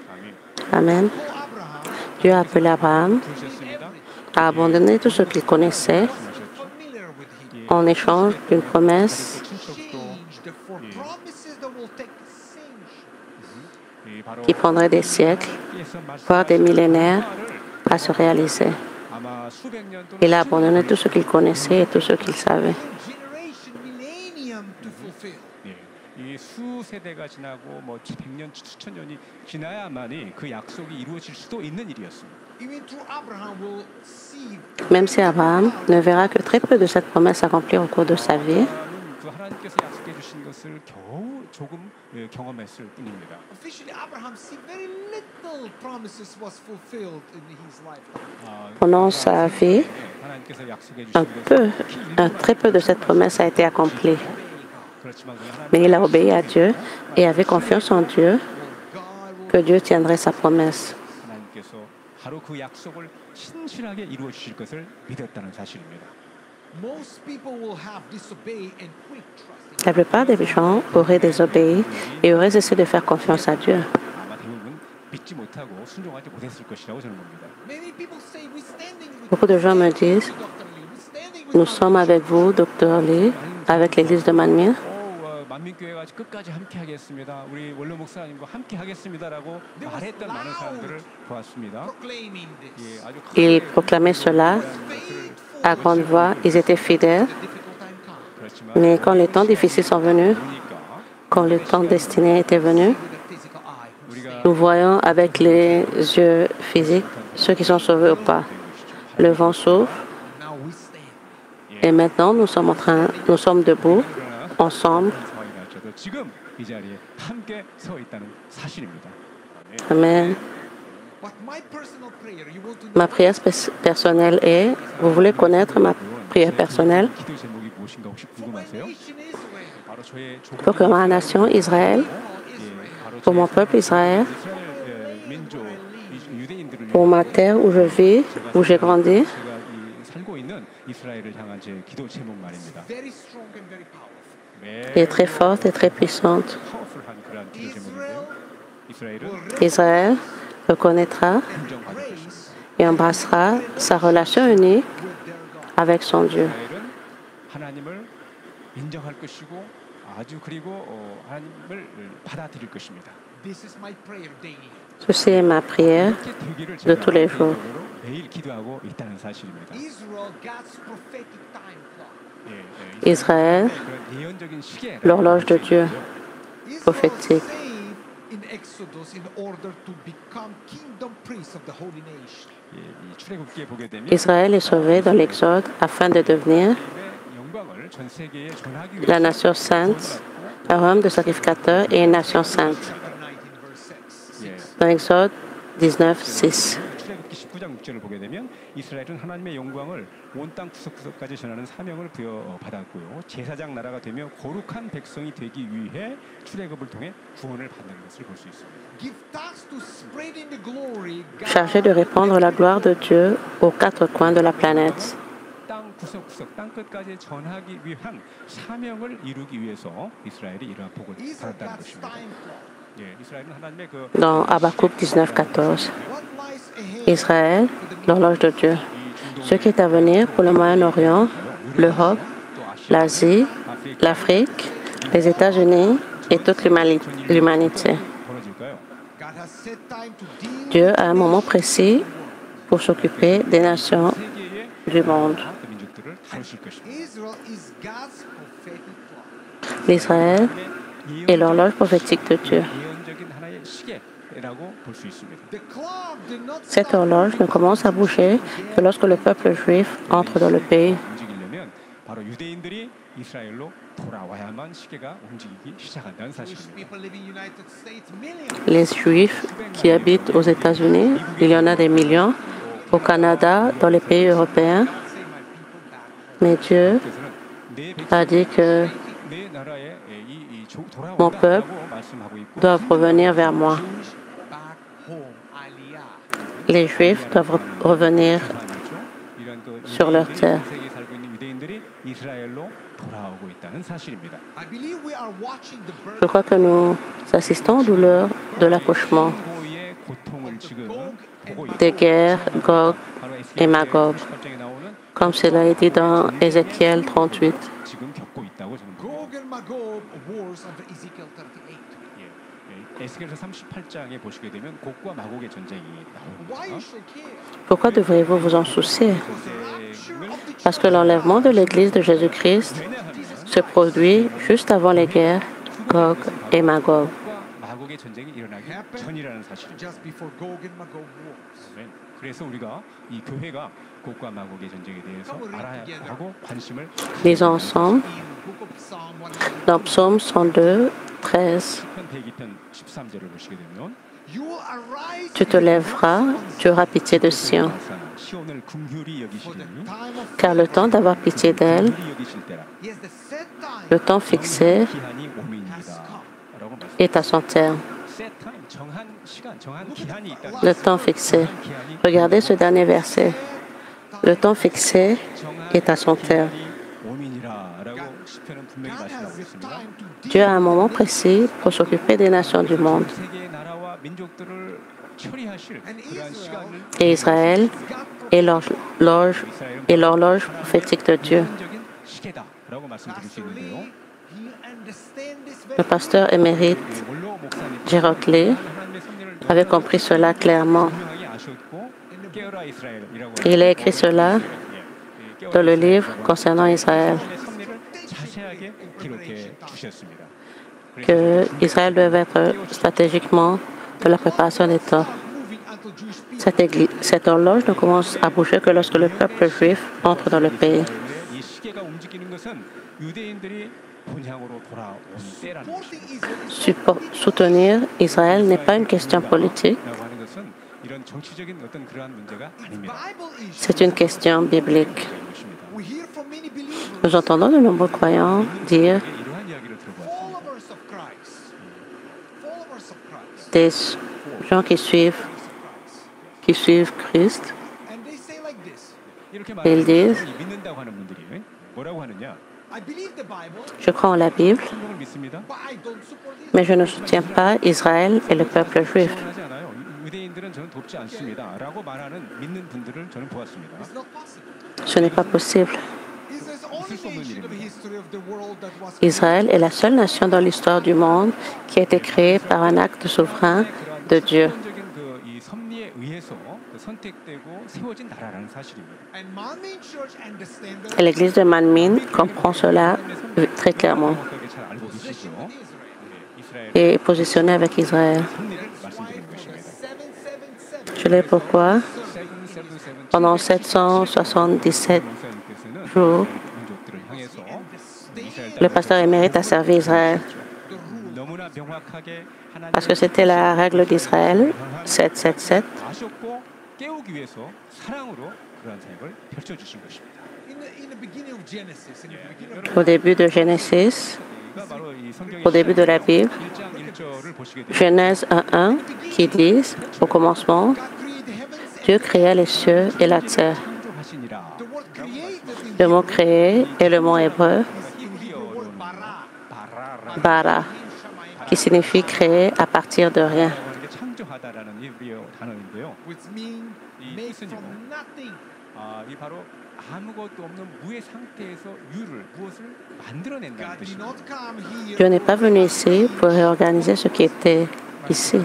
[SPEAKER 1] Amen.
[SPEAKER 3] For Abraham,
[SPEAKER 1] Dieu a appelé Abraham
[SPEAKER 2] 부르셨습니다.
[SPEAKER 1] à abandonner tout ce qu'il connaissait
[SPEAKER 3] familiar with him.
[SPEAKER 1] en échange d'une promesse
[SPEAKER 3] Changed for promises that will take centuries.
[SPEAKER 2] 이 바로
[SPEAKER 1] qui prendrait des siècles,
[SPEAKER 2] 예수께서
[SPEAKER 1] voire des
[SPEAKER 2] 말씀하신
[SPEAKER 1] millénaires,
[SPEAKER 2] 바를
[SPEAKER 1] à se réaliser.
[SPEAKER 2] 아마 수백 년 또는
[SPEAKER 1] Il a abandonné tout ce qu'il connaissait et tout ce qu'il savait.
[SPEAKER 3] Generation, millennium to fulfill.
[SPEAKER 2] 예, 이 수세대가 지나고 뭐 100년, 수천 년이 지나야만이 그 약속이 이루어질 수도 있는 일이었습니다.
[SPEAKER 3] Even through Abraham will see
[SPEAKER 1] Même si Abraham ne verra que très peu de cette promesse s'accomplir au cours de sa vie,
[SPEAKER 2] 그 하나님께서 약속해 주신 것을 겨우 조금 경험했을 뿐입니다.
[SPEAKER 3] Officially, Abraham see very little promises was fulfilled in his lifetime.
[SPEAKER 1] Pendant sa vie,
[SPEAKER 2] 하나님께서 약속해
[SPEAKER 1] un
[SPEAKER 2] 주신
[SPEAKER 1] peu,
[SPEAKER 2] 것을
[SPEAKER 1] très peu de cette promesse a été accomplie.
[SPEAKER 2] 그렇지만 하나님
[SPEAKER 1] Mais il a obéi à Dieu et avait confiance en Dieu
[SPEAKER 3] God will
[SPEAKER 1] que Dieu tiendrait sa promesse.
[SPEAKER 2] 하나님께서 바로 그 약속을 신실하게 이루어 주실 것을 믿었다는 사실입니다.
[SPEAKER 3] most people will have disobeyed and quit trusting.
[SPEAKER 1] La plupart des gens auraient désobéi et auraient cessé de faire confiance à Dieu.
[SPEAKER 2] 아마 대부분 믿지 못하고 순종하지 못했을 것이라고 저는 봅니다.
[SPEAKER 3] Many people say we're standing with
[SPEAKER 1] Beaucoup de gens me disent,
[SPEAKER 3] Dr. Lee. We're standing with
[SPEAKER 1] nous sommes avec vous, Dr. Lee, avec l'église de Manmin.
[SPEAKER 2] 만민교회가 끝까지 함께 하겠습니다. 우리 원로 목사님과 함께 하겠습니다라고 말했던 많은 사람들을 보았습니다.
[SPEAKER 3] proclaiming this.
[SPEAKER 2] 아주
[SPEAKER 1] Ils proclamaient cela à grande voix, ils étaient fidèles,
[SPEAKER 3] Difficult time comes.
[SPEAKER 2] 그렇지만
[SPEAKER 1] mais quand les temps difficiles sont venus,
[SPEAKER 2] 보니까
[SPEAKER 1] quand le temps destiné était venu,
[SPEAKER 3] With the physical eye.
[SPEAKER 2] 우리가
[SPEAKER 1] nous voyons avec les yeux physiques ceux qui sont sauvés ou pas. Le vent souffle
[SPEAKER 3] Now we stand.
[SPEAKER 1] et maintenant nous sommes debout, ensemble.
[SPEAKER 2] 상황이 닥쳐도 지금 이 자리에 함께 서 있다는 사실입니다.
[SPEAKER 1] Amen.
[SPEAKER 3] But my personal prayer, you want to know
[SPEAKER 1] Ma prière personnelle est, vous voulez connaître ma prière personnelle?
[SPEAKER 2] 기도 제목이 무엇인가 혹시
[SPEAKER 3] for my
[SPEAKER 2] 궁금하세요?
[SPEAKER 3] nation Israel.
[SPEAKER 2] 바로 저의 조국
[SPEAKER 1] Pour que ma nation Israël,
[SPEAKER 2] 바로
[SPEAKER 1] pour mon peuple Israël,
[SPEAKER 2] 이스라엘 민족 유대인들을
[SPEAKER 1] pour ma terre où je vis, où j'ai grandi,
[SPEAKER 2] 제가 살고 있는 이스라엘을 향한 제 기도 제목 말입니다.
[SPEAKER 3] Very strong and very powerful.
[SPEAKER 1] est très forte et très puissante.
[SPEAKER 2] 파워풀한 그러한 기도 제목인데요. 이스라엘은
[SPEAKER 1] Israël reconnaîtra
[SPEAKER 2] 인정받을 것입니다.
[SPEAKER 1] et embrassera sa relation unique avec son Dieu.
[SPEAKER 2] 이스라엘은 하나님을 인정할 것이고 아주 그리고 하나님을 받아들일 것입니다.
[SPEAKER 3] This is my prayer daily.
[SPEAKER 1] Ceci est ma prière
[SPEAKER 2] 이렇게 되기를
[SPEAKER 1] de tous les jours.
[SPEAKER 2] 개인적으로 매일 기도하고 있다는 사실입니다.
[SPEAKER 3] Israel, God's prophetic time clock.
[SPEAKER 1] Israël,
[SPEAKER 2] 그런 예언적인 시계
[SPEAKER 1] l'horloge de Dieu.
[SPEAKER 3] Israel
[SPEAKER 1] Prophétique.
[SPEAKER 3] saved in Exodus in order to become kingdom priests of the holy nation.
[SPEAKER 2] 이 출애굽기에 보게 되면
[SPEAKER 1] Israël est sauvé dans l'Exode afin de devenir
[SPEAKER 2] 하나님의 영광을 전 세계에 전하기
[SPEAKER 1] la
[SPEAKER 2] 위해서
[SPEAKER 1] nation sainte, un royaume de sacrificateurs et une nation sainte.
[SPEAKER 3] Chapter 19, verse 6.
[SPEAKER 2] 예,
[SPEAKER 1] Dans Exode 19, 6.
[SPEAKER 2] 출애굽기 19장 6절을 보게 되면 이스라엘은 하나님의 영광을 온 땅 구석구석까지 전하는 사명을 부여받았고요. 제사장 나라가 되며 거룩한 백성이 되기 위해 출애굽을 통해 구원을 받는 것을 볼 수 있습니다.
[SPEAKER 3] Give thanks to spreading the glory.
[SPEAKER 1] Chargé de répandre la gloire de Dieu aux quatre coins de la planète.
[SPEAKER 2] 땅 구석구석 땅 끝까지 전하기 위한 사명을 이루기 위해서 이스라엘이 이러한 복을
[SPEAKER 3] Israel,
[SPEAKER 2] 받았다는
[SPEAKER 3] God's
[SPEAKER 2] 것입니다.
[SPEAKER 3] time clock.
[SPEAKER 2] 예, 이스라엘은 하나님의 그
[SPEAKER 1] Dans Habakkuk 19, 14.
[SPEAKER 3] What lies ahead?
[SPEAKER 1] Israël, l'horloge de Dieu. Ce qui est à venir pour le Moyen-Orient, l'Europe, l'Asie, l'Afrique, les États-Unis et toute l'humanité.
[SPEAKER 2] 벌어질까요?
[SPEAKER 3] God has set time to deal
[SPEAKER 1] Dieu a un moment précis pour s'occuper des nations
[SPEAKER 2] 세계의
[SPEAKER 1] du monde.
[SPEAKER 2] 민족들을 다루실 것입니다.
[SPEAKER 3] Israel is God's prophetic clock.
[SPEAKER 1] L'Israël est l'horloge prophétique de Dieu.
[SPEAKER 2] 예언적인 하나의 시계라고 볼 수 있습니다.
[SPEAKER 3] The clock did not
[SPEAKER 1] Cette
[SPEAKER 3] stop
[SPEAKER 1] horloge ne commence à bouger que lorsque le peuple juif entre dans le pays.
[SPEAKER 2] 움직이려면 바로 유대인들이 이스라엘로 돌아와야만 시계가 움직이기 시작한다는
[SPEAKER 3] Jewish
[SPEAKER 2] 사실입니다.
[SPEAKER 3] people living in the United States, millions.
[SPEAKER 1] Les Juifs qui habitent aux États-Unis, il y en a des millions. Au Canada, dans les pays européens.
[SPEAKER 3] Say my people back.
[SPEAKER 1] Mais Dieu
[SPEAKER 2] 그래서는 내
[SPEAKER 1] a dit que
[SPEAKER 2] 내 나라에
[SPEAKER 1] Mon
[SPEAKER 2] 돌아온다고
[SPEAKER 1] peuple
[SPEAKER 2] 말씀하고 있고
[SPEAKER 1] doit revenir vers moi.
[SPEAKER 3] Jewish back home, Aliyah.
[SPEAKER 1] Les Juifs doivent revenir
[SPEAKER 2] 이런 그
[SPEAKER 1] sur leur terre.
[SPEAKER 2] 세계에 살고 있는 유대인들이 이스라엘로 돌아오고 있다는 사실입니다.
[SPEAKER 3] I believe we are watching the birth
[SPEAKER 1] Je crois que nous assistons aux douleurs de l'accouchement,
[SPEAKER 2] 고의 고통을 지금 보고 있고
[SPEAKER 1] des guerres, Gog
[SPEAKER 2] 바로
[SPEAKER 1] et Magog,
[SPEAKER 2] 18장에 나오는
[SPEAKER 1] comme cela est dit dans Ézéchiel 38.
[SPEAKER 2] 지금 겪고 있다고 저는 봅니다.
[SPEAKER 3] Gog and Magog wars under Ezekiel 38.
[SPEAKER 2] 에스겔서 38장에 보시게 되면 곡과 마곡의 전쟁이
[SPEAKER 3] Why you
[SPEAKER 2] 나옵니다.
[SPEAKER 3] should care?
[SPEAKER 1] Pourquoi devriez-vous vous en soucier? Parce que l'enlèvement de l'Église de Jésus-Christ se produit juste avant les guerres, Gog et Magog.
[SPEAKER 2] 마곡의 전쟁이 일어나기 전이라는 사실입니다.
[SPEAKER 3] Just before Gog and Magog wars.
[SPEAKER 2] 네. 그래서 우리가 이 교회가 곡과 마곡의 전쟁에 대해서 알아야 하고 관심을
[SPEAKER 1] Lisons ensemble
[SPEAKER 3] In book of Psalm 100.
[SPEAKER 1] Dans Psaume 102, 13,
[SPEAKER 2] 시편 102편 13절을 보시게 되면
[SPEAKER 3] You will arise
[SPEAKER 1] tu te lèveras, tu auras pitié de Sion,
[SPEAKER 2] 시온을 긍휼히
[SPEAKER 3] for the
[SPEAKER 2] 여기시니
[SPEAKER 3] time of
[SPEAKER 1] car le temps d'avoir pitié d'elle,
[SPEAKER 2] 긍휼히 여기실 때라
[SPEAKER 3] yes, the set time
[SPEAKER 1] le temps fixé
[SPEAKER 2] 기한이 오민이다 라고 말씀.
[SPEAKER 1] est à son terme.
[SPEAKER 2] set time 정한 시간 정한 기한이 있다.
[SPEAKER 1] Le temps fixé. Regardez ce dernier verset. Le temps fixé est à son terme.
[SPEAKER 2] 오민이라라고 시편은 분명히
[SPEAKER 3] God
[SPEAKER 2] 말씀하고
[SPEAKER 3] has the
[SPEAKER 2] 있습니다.
[SPEAKER 3] time to
[SPEAKER 1] Dieu a un moment précis pour s'occuper des nations du monde.
[SPEAKER 2] 세계의 나라와 민족들을 처리하실 그러한 시간을
[SPEAKER 1] Et Israël est l'horloge prophétique de Dieu.
[SPEAKER 2] 기본적인 시계다라고 말씀드릴 수 있는데요.
[SPEAKER 3] he understand this
[SPEAKER 1] Le
[SPEAKER 3] very
[SPEAKER 1] pasteur émérite
[SPEAKER 2] 원로 목사님
[SPEAKER 1] Gérard-Lé
[SPEAKER 2] 하나님의 섭리를
[SPEAKER 1] avait compris cela clairement.
[SPEAKER 2] 분명하게 아셨고 깨어라 이스라엘이라고
[SPEAKER 1] Il a écrit cela dans le livre concernant Israël,
[SPEAKER 2] 하나님의 섭리를 자세하게 기록해 주셨습니다.
[SPEAKER 1] que Israël devait être stratégiquement de la préparation des temps.
[SPEAKER 3] moving until Jewish people
[SPEAKER 1] Cette horloge ne commence à bouger que lorsque le peuple juif entre dans le pays.
[SPEAKER 2] 이 시계가 움직이는 것은 유대인들이 본향으로 돌아온 때라는
[SPEAKER 3] supporting Israel is
[SPEAKER 1] Soutenir Israël n'est pas une question politique,
[SPEAKER 2] 라고 하는 것은 이런 정치적인 어떤 그러한 문제가 아닙니다.
[SPEAKER 3] Bible issue.
[SPEAKER 1] c'est une question biblique.
[SPEAKER 2] 것입니다.
[SPEAKER 3] We hear from many believers,
[SPEAKER 1] Nous entendons de nombreux croyants dire
[SPEAKER 2] 이러한 이야기를 들어보았습니다.
[SPEAKER 3] followers of Christ, followers of Christ,
[SPEAKER 1] des gens qui suivent Christ.
[SPEAKER 3] and they say like this:
[SPEAKER 2] 이렇게
[SPEAKER 1] Ils disent,
[SPEAKER 2] 말하는 믿는다고 하는 분들이 뭐라고 하느냐?
[SPEAKER 3] I believe the Bible,
[SPEAKER 1] je crois en la Bible,
[SPEAKER 2] 성경을 믿습니다.
[SPEAKER 3] but I don't support Israel.
[SPEAKER 1] mais je ne soutiens pas Israël et le peuple juif.
[SPEAKER 2] 지원하지 않아요. 유대인들은 저는 돕지 않습니다.라고 말하는 믿는 분들을 저는 보았습니다.
[SPEAKER 3] It's not possible.
[SPEAKER 1] Ce n'est pas possible.
[SPEAKER 3] Israel is the only nation of the history of the world that was
[SPEAKER 1] Israël est la seule nation dans l'histoire du monde qui a été créée par un acte souverain de Dieu.
[SPEAKER 2] 기본적인 이 섭리에 의해서 선택되고 세워진 나라라는 사실입니다.
[SPEAKER 3] and Manmin Church understand
[SPEAKER 1] Et
[SPEAKER 3] that
[SPEAKER 1] l'église de Manmin comprend cela très clairement
[SPEAKER 2] 정확하게 잘 알고 계시죠.
[SPEAKER 3] position with Israel.
[SPEAKER 2] 이스라엘
[SPEAKER 1] et est positionnée avec Israël.
[SPEAKER 2] 섭리를 말씀드리는 것입니다.
[SPEAKER 3] 777
[SPEAKER 1] Je l'ai pourquoi pendant 777
[SPEAKER 2] 목사님께서는
[SPEAKER 1] jours,
[SPEAKER 2] 민족들을 향해서
[SPEAKER 1] le pasteur émérite a servi Israël
[SPEAKER 2] 너무나 명확하게
[SPEAKER 1] parce que c'était la règle d'Israël 777.
[SPEAKER 2] 아셨고 깨우기 위해서 사랑으로 그러한 사역을 펼쳐 주신 것입니다.
[SPEAKER 3] in the beginning of Genesis, in the beginning of
[SPEAKER 1] Au début de Génesis,
[SPEAKER 2] 그러니까 바로 이 성경의
[SPEAKER 1] au début de la Bible,
[SPEAKER 2] 1장 1절을 보시게 되면
[SPEAKER 1] Genèse 1:1 qui dit au commencement,
[SPEAKER 3] God created the heavens.
[SPEAKER 1] Dieu créa les cieux et la terre.
[SPEAKER 2] 창조하시니라.
[SPEAKER 3] The word created in
[SPEAKER 1] Le mot créé est le mot hébreu
[SPEAKER 3] Hebrew word bara.
[SPEAKER 2] 바라라.
[SPEAKER 1] bara, qui signifie créer à partir de rien.
[SPEAKER 2] 이게 창조하다라는 히브리어 단어인데요.
[SPEAKER 3] Which means
[SPEAKER 2] 이
[SPEAKER 3] made
[SPEAKER 2] 뜻은요.
[SPEAKER 3] from nothing.
[SPEAKER 2] 이 바로 아무것도 없는 무의 상태에서 무엇을 만들어낸다는
[SPEAKER 3] God did
[SPEAKER 2] 뜻입니다.
[SPEAKER 3] not come here.
[SPEAKER 1] Dieu n'est pas venu ici pour réorganiser ce qui était ici.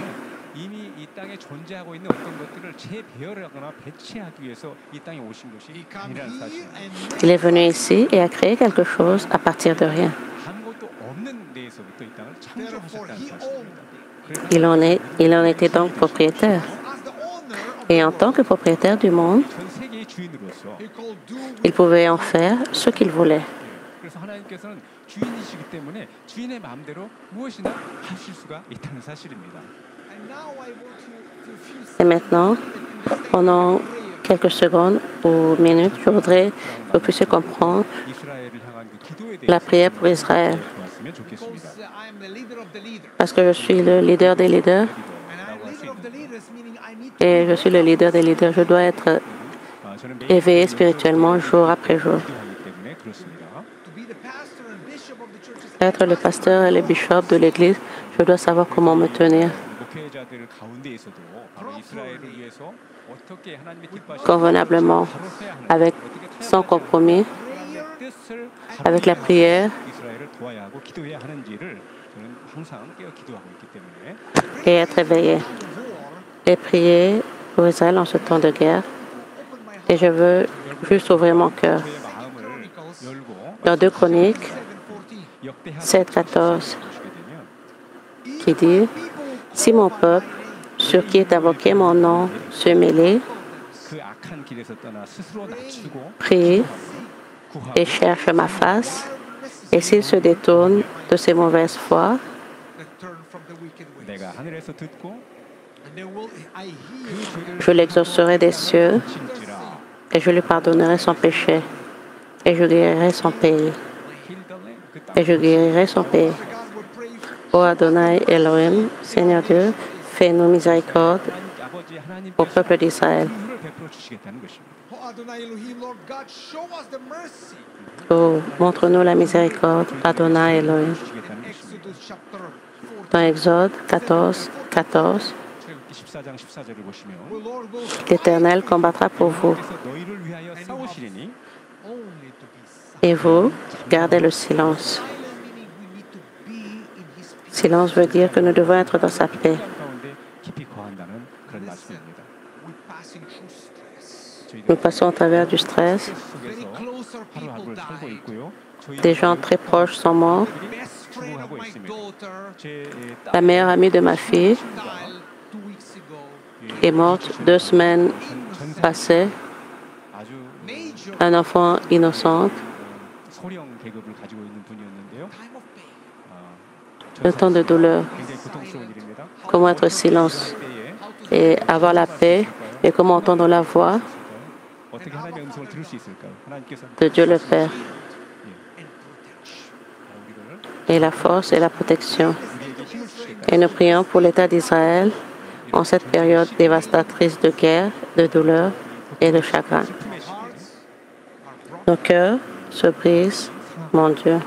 [SPEAKER 2] 이미 이 땅에 존재하고 있는 어떤 것들을 재배열하거나 배치하기 위해서 이 땅에 오신 것이
[SPEAKER 3] He come
[SPEAKER 2] 아니라는
[SPEAKER 3] here
[SPEAKER 2] 사실입니다.
[SPEAKER 3] and
[SPEAKER 1] Il est venu ici et a créé quelque chose à partir de rien.
[SPEAKER 2] 아무것도 없는 데에서부터 이 땅을
[SPEAKER 3] therefore
[SPEAKER 2] 창조하셨다는
[SPEAKER 3] he
[SPEAKER 2] 사실입니다.
[SPEAKER 3] owned.
[SPEAKER 1] Il en était donc propriétaire.
[SPEAKER 3] As the owner of
[SPEAKER 1] Et en tant que propriétaire du monde,
[SPEAKER 2] 전 세계의 주인으로서
[SPEAKER 3] he could do
[SPEAKER 1] il pouvait en faire ce qu'il voulait.
[SPEAKER 2] 그래서 하나님께서는 주인이시기 때문에 주인의 마음대로 무엇이나 하실 수가 있다는 사실입니다.
[SPEAKER 3] and now I want to few
[SPEAKER 1] Et maintenant, pendant quelques secondes ou minutes, je voudrais que vous puissiez comprendre
[SPEAKER 2] 이스라엘을 향한 그 기도에
[SPEAKER 1] la
[SPEAKER 2] 대해서
[SPEAKER 1] prière pour Israël.
[SPEAKER 2] 보았으면 좋겠습니다.
[SPEAKER 3] because I am the leader of the leader.
[SPEAKER 1] Parce que je suis le leader des leaders
[SPEAKER 3] And I am leader of the leaders, meaning I need to
[SPEAKER 1] et je suis le leader des leaders. Je dois être
[SPEAKER 2] 저는 매일
[SPEAKER 1] éveillé spirituellement jour après jour.
[SPEAKER 2] 기도하기 때문에 그렇습니다.
[SPEAKER 3] be the pastor and bishop of the churches.
[SPEAKER 1] Être le pasteur et le bishop de l'église, je dois savoir comment me tenir
[SPEAKER 2] 목회자들 가운데에서도 바로 이스라엘을 위해서 어떻게 하나님의 기뻐하시는
[SPEAKER 1] convenablement, avec, sans compromis,
[SPEAKER 2] 뜻을
[SPEAKER 1] avec la prière
[SPEAKER 2] 이스라엘을 도와야 하고 기도해야 하는지를 저는 항상 깨어 기도하고 있기 때문에
[SPEAKER 1] et être éveillé. Et prier pour Israël en ce temps de guerre. Et je veux juste ouvrir mon cœur.
[SPEAKER 2] 저의 마음을 열고
[SPEAKER 1] Dans 2 Chroniques
[SPEAKER 3] 7:14.
[SPEAKER 2] 역대하
[SPEAKER 1] 7:14
[SPEAKER 2] 보시게 되면
[SPEAKER 1] qui dit, si mon peuple, sur qui est invoqué mon nom, se mêler,
[SPEAKER 2] 그 악한 길에서 떠나 스스로 낮추고
[SPEAKER 1] prie
[SPEAKER 2] 구하고
[SPEAKER 1] et cherche ma face Et s'il se détourne de ses mauvaises voies,
[SPEAKER 3] that turn from the wicked ways.
[SPEAKER 2] 내가 하늘에서 듣고
[SPEAKER 3] And then will I hear
[SPEAKER 2] 그 죄를
[SPEAKER 1] je l'exaucerai des cieux
[SPEAKER 2] 고칠지라.
[SPEAKER 1] et je lui pardonnerai son péché et je guérirai son pays. Et je guérirai son pays.
[SPEAKER 3] God will pray for
[SPEAKER 1] Ô Adonai Elohim, Seigneur Dieu, fais-nous miséricorde
[SPEAKER 2] 아버지
[SPEAKER 1] au
[SPEAKER 2] 하나님께서
[SPEAKER 1] peuple d'Israël.
[SPEAKER 2] 긍휼을 베풀어 주시겠다는 것입니다.
[SPEAKER 3] Oh Adonai Elohim, Lord God, show us the mercy.
[SPEAKER 1] Oh, montre-nous la miséricorde, Adonai Elohim.
[SPEAKER 2] 주시겠다는 것입니다.
[SPEAKER 3] Exodus chapter 4.
[SPEAKER 1] Dans Exode 14, 14,
[SPEAKER 2] 출애굽기 14장 14절을 보시면
[SPEAKER 3] The Lord will
[SPEAKER 1] l'Éternel combattra pour vous,
[SPEAKER 2] 그래서 너희를 위하여 싸우시리니
[SPEAKER 3] only to be silent.
[SPEAKER 1] et vous, gardez le silence.
[SPEAKER 3] Silent meaning we need to be in His peace.
[SPEAKER 1] Silence veut dire que nous devons être dans sa paix.
[SPEAKER 2] 가운데 깊이 거한다는 그런 말씀입니다.
[SPEAKER 3] We're passing through stress.
[SPEAKER 1] Nous passons au travers du stress.
[SPEAKER 3] Very
[SPEAKER 2] 속에서
[SPEAKER 3] close our people
[SPEAKER 2] 하루하루를 살고
[SPEAKER 3] died.
[SPEAKER 2] 있고요. 저희
[SPEAKER 1] Des gens très proches sont morts.
[SPEAKER 3] Best friend of my daughter
[SPEAKER 2] 제
[SPEAKER 1] La meilleure amie de ma fille
[SPEAKER 3] died 2 weeks ago.
[SPEAKER 1] est morte 2 semaines passées.
[SPEAKER 2] 아주
[SPEAKER 3] Major
[SPEAKER 1] Un enfant innocent.
[SPEAKER 2] 소령 계급을 가지고 있는 분이었는데요.
[SPEAKER 3] time of pain.
[SPEAKER 1] Le temps de douleur.
[SPEAKER 2] 굉장히 고통스러운 일입니다.
[SPEAKER 1] Comment être silence
[SPEAKER 2] 때에
[SPEAKER 1] et avoir la paix et comment entendre la voix
[SPEAKER 2] 어떻게 하나님의 음성을 들을 수 있을까요? 하나님께서
[SPEAKER 1] de Dieu le Père
[SPEAKER 3] And protection.
[SPEAKER 2] 우리를
[SPEAKER 1] et la force et la protection.
[SPEAKER 2] 우리에게 힘을 주시겠다.
[SPEAKER 1] Et nous prions pour l'État d'Israël en cette période dévastatrice de guerre, de douleur et de chagrin.
[SPEAKER 2] 슬픔의 시기에
[SPEAKER 1] Nos cœurs se brisent, mon Dieu.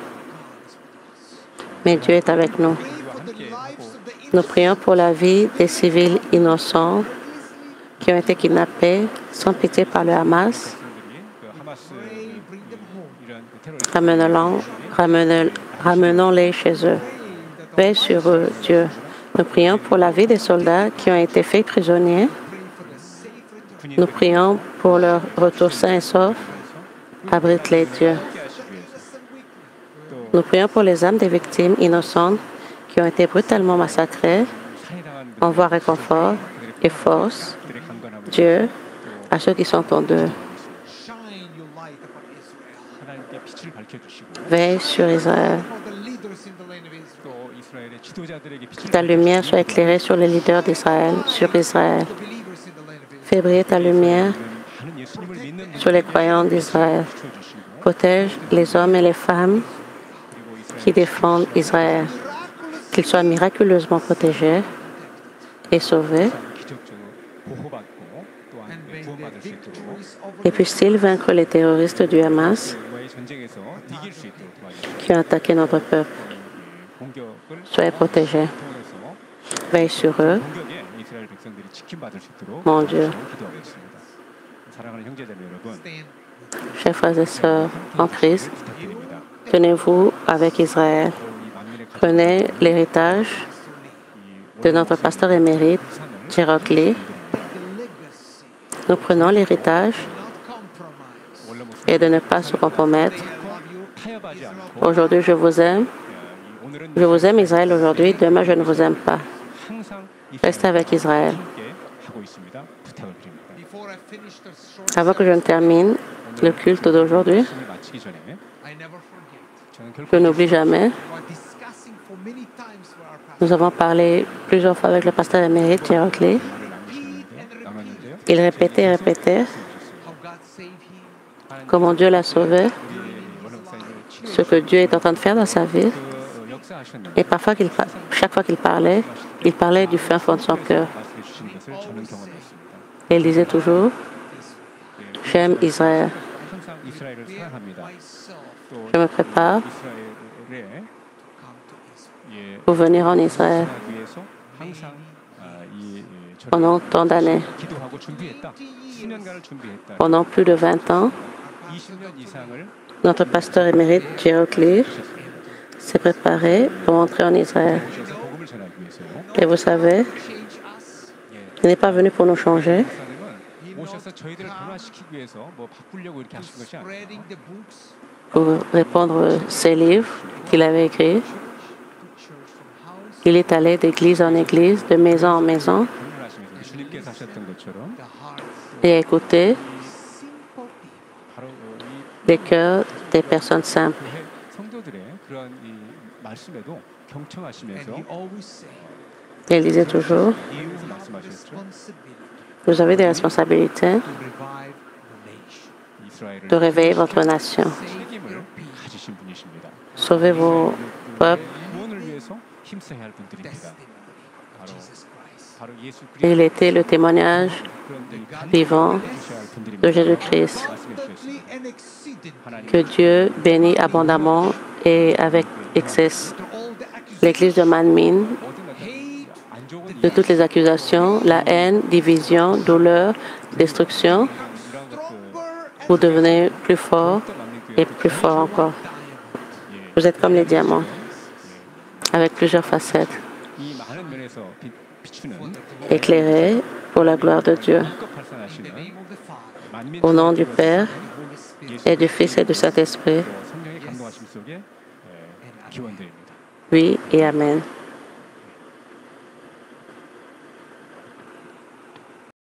[SPEAKER 1] Mais Dieu est avec nous.
[SPEAKER 3] Pray for the lives of the
[SPEAKER 1] Nous prions pour la vie des civils innocents qui ont été kidnappés sans pitié par le Hamas.
[SPEAKER 2] 백성들이 그 하마스
[SPEAKER 3] pray, bring them home.
[SPEAKER 2] 이런 테러리스트
[SPEAKER 1] Ramenons-les chez eux. Veille sur eux, Dieu. Nous prions pour la vie des soldats qui ont été faits prisonniers.
[SPEAKER 3] Pray for the safe return.
[SPEAKER 1] Nous prions pour leur retour sain et sauf. Abrite-les, Dieu. Nous prions pour les âmes des victimes innocentes qui ont été brutalement massacrées.
[SPEAKER 2] 살해당한
[SPEAKER 1] Envoie réconfort et force,
[SPEAKER 2] 그들의 강건함을
[SPEAKER 1] Dieu, à ceux qui sont en d'eux.
[SPEAKER 3] Shine your light upon Israel.
[SPEAKER 2] 하나님께 빛을 밝혀주시고
[SPEAKER 1] Veille sur Israël.
[SPEAKER 3] For the leaders in the land of Israel.
[SPEAKER 2] 또 이스라엘의 지도자들에게 빛을
[SPEAKER 1] Ta lumière soit éclairée sur les leaders d'Israël, sur Israël.
[SPEAKER 3] The believers in the land of Israel.
[SPEAKER 1] Fais briller ta lumière
[SPEAKER 2] 많은 예수님을 믿는
[SPEAKER 1] sur les croyants d'Israël.
[SPEAKER 2] 비춰주시고
[SPEAKER 1] Protège les hommes et les femmes qui défendent Israël. Qu'ils soient miraculeusement protégés et sauvés.
[SPEAKER 2] 기적적으로 보호받고 또한
[SPEAKER 3] And may
[SPEAKER 2] 구원받을
[SPEAKER 3] the
[SPEAKER 2] 수 있도록
[SPEAKER 3] victories over
[SPEAKER 1] Et puisse-t-il vaincre les terroristes du Hamas
[SPEAKER 2] 이와의 전쟁에서 이길 수 있도록 도와주시고
[SPEAKER 1] qui ont attaqué notre peuple.
[SPEAKER 2] 공격을
[SPEAKER 1] Soyez protégés.
[SPEAKER 2] 통해서
[SPEAKER 1] Veille sur eux,
[SPEAKER 2] 공격에 이스라엘 백성들이 지킴받을 수 있도록
[SPEAKER 1] mon Dieu.
[SPEAKER 2] 기도하겠습니다. 사랑하는 형제자매 여러분,
[SPEAKER 3] stand.
[SPEAKER 1] Chers frères et sœurs en Christ,
[SPEAKER 2] 부탁드립니다.
[SPEAKER 1] tenez-vous avec Israël.
[SPEAKER 2] 이 만민의 가족
[SPEAKER 1] Prenez l'héritage de notre pasteur émérite, Gerald Lee.
[SPEAKER 3] The legacy,
[SPEAKER 1] Nous prenons l'héritage
[SPEAKER 3] not compromise.
[SPEAKER 2] 원로 목사
[SPEAKER 1] et de ne pas se compromettre.
[SPEAKER 3] I love you.
[SPEAKER 2] 타협하지 않고
[SPEAKER 1] Aujourd'hui, je vous aime.
[SPEAKER 2] 오늘은
[SPEAKER 1] Je vous aime, Israël, aujourd'hui. Demain, je ne vous aime pas.
[SPEAKER 2] 항상
[SPEAKER 1] Restez avec Israël.
[SPEAKER 2] 함께 하고 있습니다. 부탁을 드립니다.
[SPEAKER 3] Before I finish the short
[SPEAKER 1] Avant que je ne termine le culte d'aujourd'hui,
[SPEAKER 2] 말씀을 마치기 전에
[SPEAKER 3] I never forget.
[SPEAKER 2] 저는
[SPEAKER 1] je
[SPEAKER 2] 결코
[SPEAKER 1] n'oublie jamais.
[SPEAKER 3] We are discussing for many times with our pastor.
[SPEAKER 1] Nous avons parlé plusieurs fois avec le pasteur émérite, Gerald Lee.
[SPEAKER 2] 말을 나눴는데요.
[SPEAKER 1] Il répétait et répétait
[SPEAKER 3] How God saved him.
[SPEAKER 1] comment Dieu l'a sauvé,
[SPEAKER 2] 우리 원로 목사님을 치료
[SPEAKER 1] ce que Dieu est en train de faire dans sa vie.
[SPEAKER 2] 그 역사하셨는데
[SPEAKER 1] Et parfois, chaque fois qu'il parlait du fin fond de son cœur.
[SPEAKER 2] 말씀해 주시는 것을 저는 경험했습니다.
[SPEAKER 1] Et il disait toujours, j'aime Israël.
[SPEAKER 2] 항상 이스라엘을 사랑합니다.
[SPEAKER 3] Myself
[SPEAKER 2] 또
[SPEAKER 1] Je me prépare
[SPEAKER 2] 이스라엘에
[SPEAKER 3] come to Israel.
[SPEAKER 2] 예,
[SPEAKER 1] pour venir en Israël
[SPEAKER 2] 하기 위해서 항상
[SPEAKER 1] pendant tant d'années.
[SPEAKER 2] 기도하고 준비했다. 수년간을 준비했다.
[SPEAKER 1] Pendant plus de 20 ans,
[SPEAKER 2] 20년 이상을
[SPEAKER 1] notre pasteur émérite, Gerald Lee, s'est préparé pour entrer en Israël.
[SPEAKER 2] 오셔서 복음을 전하기 위해서요.
[SPEAKER 1] Et vous savez,
[SPEAKER 3] Change us.
[SPEAKER 1] il n'est pas venu pour nous changer,
[SPEAKER 2] 목사님은 오셔서 저희들을 변화시키기 위해서 뭐 바꾸려고 이렇게 하신 것이 아니에요.
[SPEAKER 3] Spreading the books
[SPEAKER 1] pour répondre ses livres qu'il avait écrits.
[SPEAKER 3] to church from house.
[SPEAKER 1] Il est allé d'église en église, de maison en maison,
[SPEAKER 2] 하시면서 주님께서 하셨던 것처럼
[SPEAKER 3] The hearts
[SPEAKER 1] et écouter
[SPEAKER 3] simple people.
[SPEAKER 2] 바로 이
[SPEAKER 1] les cœurs des personnes simples.
[SPEAKER 2] 교회 성도들을 사도들의 그런 이 말씀에도
[SPEAKER 3] And
[SPEAKER 2] 경청하시면서
[SPEAKER 3] he always said,
[SPEAKER 1] Il disait toujours,
[SPEAKER 2] 이유를 말씀하셨죠.
[SPEAKER 3] responsibility
[SPEAKER 1] vous avez des responsabilités
[SPEAKER 3] to revive the nation,
[SPEAKER 2] 이스라엘을
[SPEAKER 1] de réveiller votre nation.
[SPEAKER 3] save
[SPEAKER 2] 책임을
[SPEAKER 3] your people,
[SPEAKER 2] 가지신 분이십니다.
[SPEAKER 1] Sauvez vos peuples.
[SPEAKER 2] 구원을 위해서 힘써야 할 분들입니다.
[SPEAKER 3] testimony of Jesus Christ.
[SPEAKER 2] 바로 예수
[SPEAKER 1] Il était le témoignage
[SPEAKER 2] 그런 이
[SPEAKER 1] vivant
[SPEAKER 2] 주셔야 할 분들입니다.
[SPEAKER 1] de Jésus-Christ.
[SPEAKER 3] Abundantly and exceedingly
[SPEAKER 2] 하나님
[SPEAKER 1] Que Dieu bénit abondamment et avec excès
[SPEAKER 3] to all the accusations,
[SPEAKER 1] l'Église de Manmin
[SPEAKER 2] 모든
[SPEAKER 3] hate,
[SPEAKER 2] 안 좋은
[SPEAKER 1] de toutes les accusations, la haine, division, douleur, destruction.
[SPEAKER 3] stronger
[SPEAKER 1] Vous
[SPEAKER 3] and
[SPEAKER 1] devenez plus fort et plus fort encore. Vous êtes comme les diamants, avec plusieurs facettes,
[SPEAKER 2] 이 많은 면에서 비추는
[SPEAKER 1] éclairés pour la gloire de Dieu.
[SPEAKER 2] 급 발산하시는
[SPEAKER 3] name of the Father,
[SPEAKER 2] 만민
[SPEAKER 1] Au nom du Père
[SPEAKER 3] Holy Spirit.
[SPEAKER 1] et du Fils et du Saint-Esprit.
[SPEAKER 2] 성령의 감동하심 속에 기원드립니다.
[SPEAKER 1] Oui et Amen.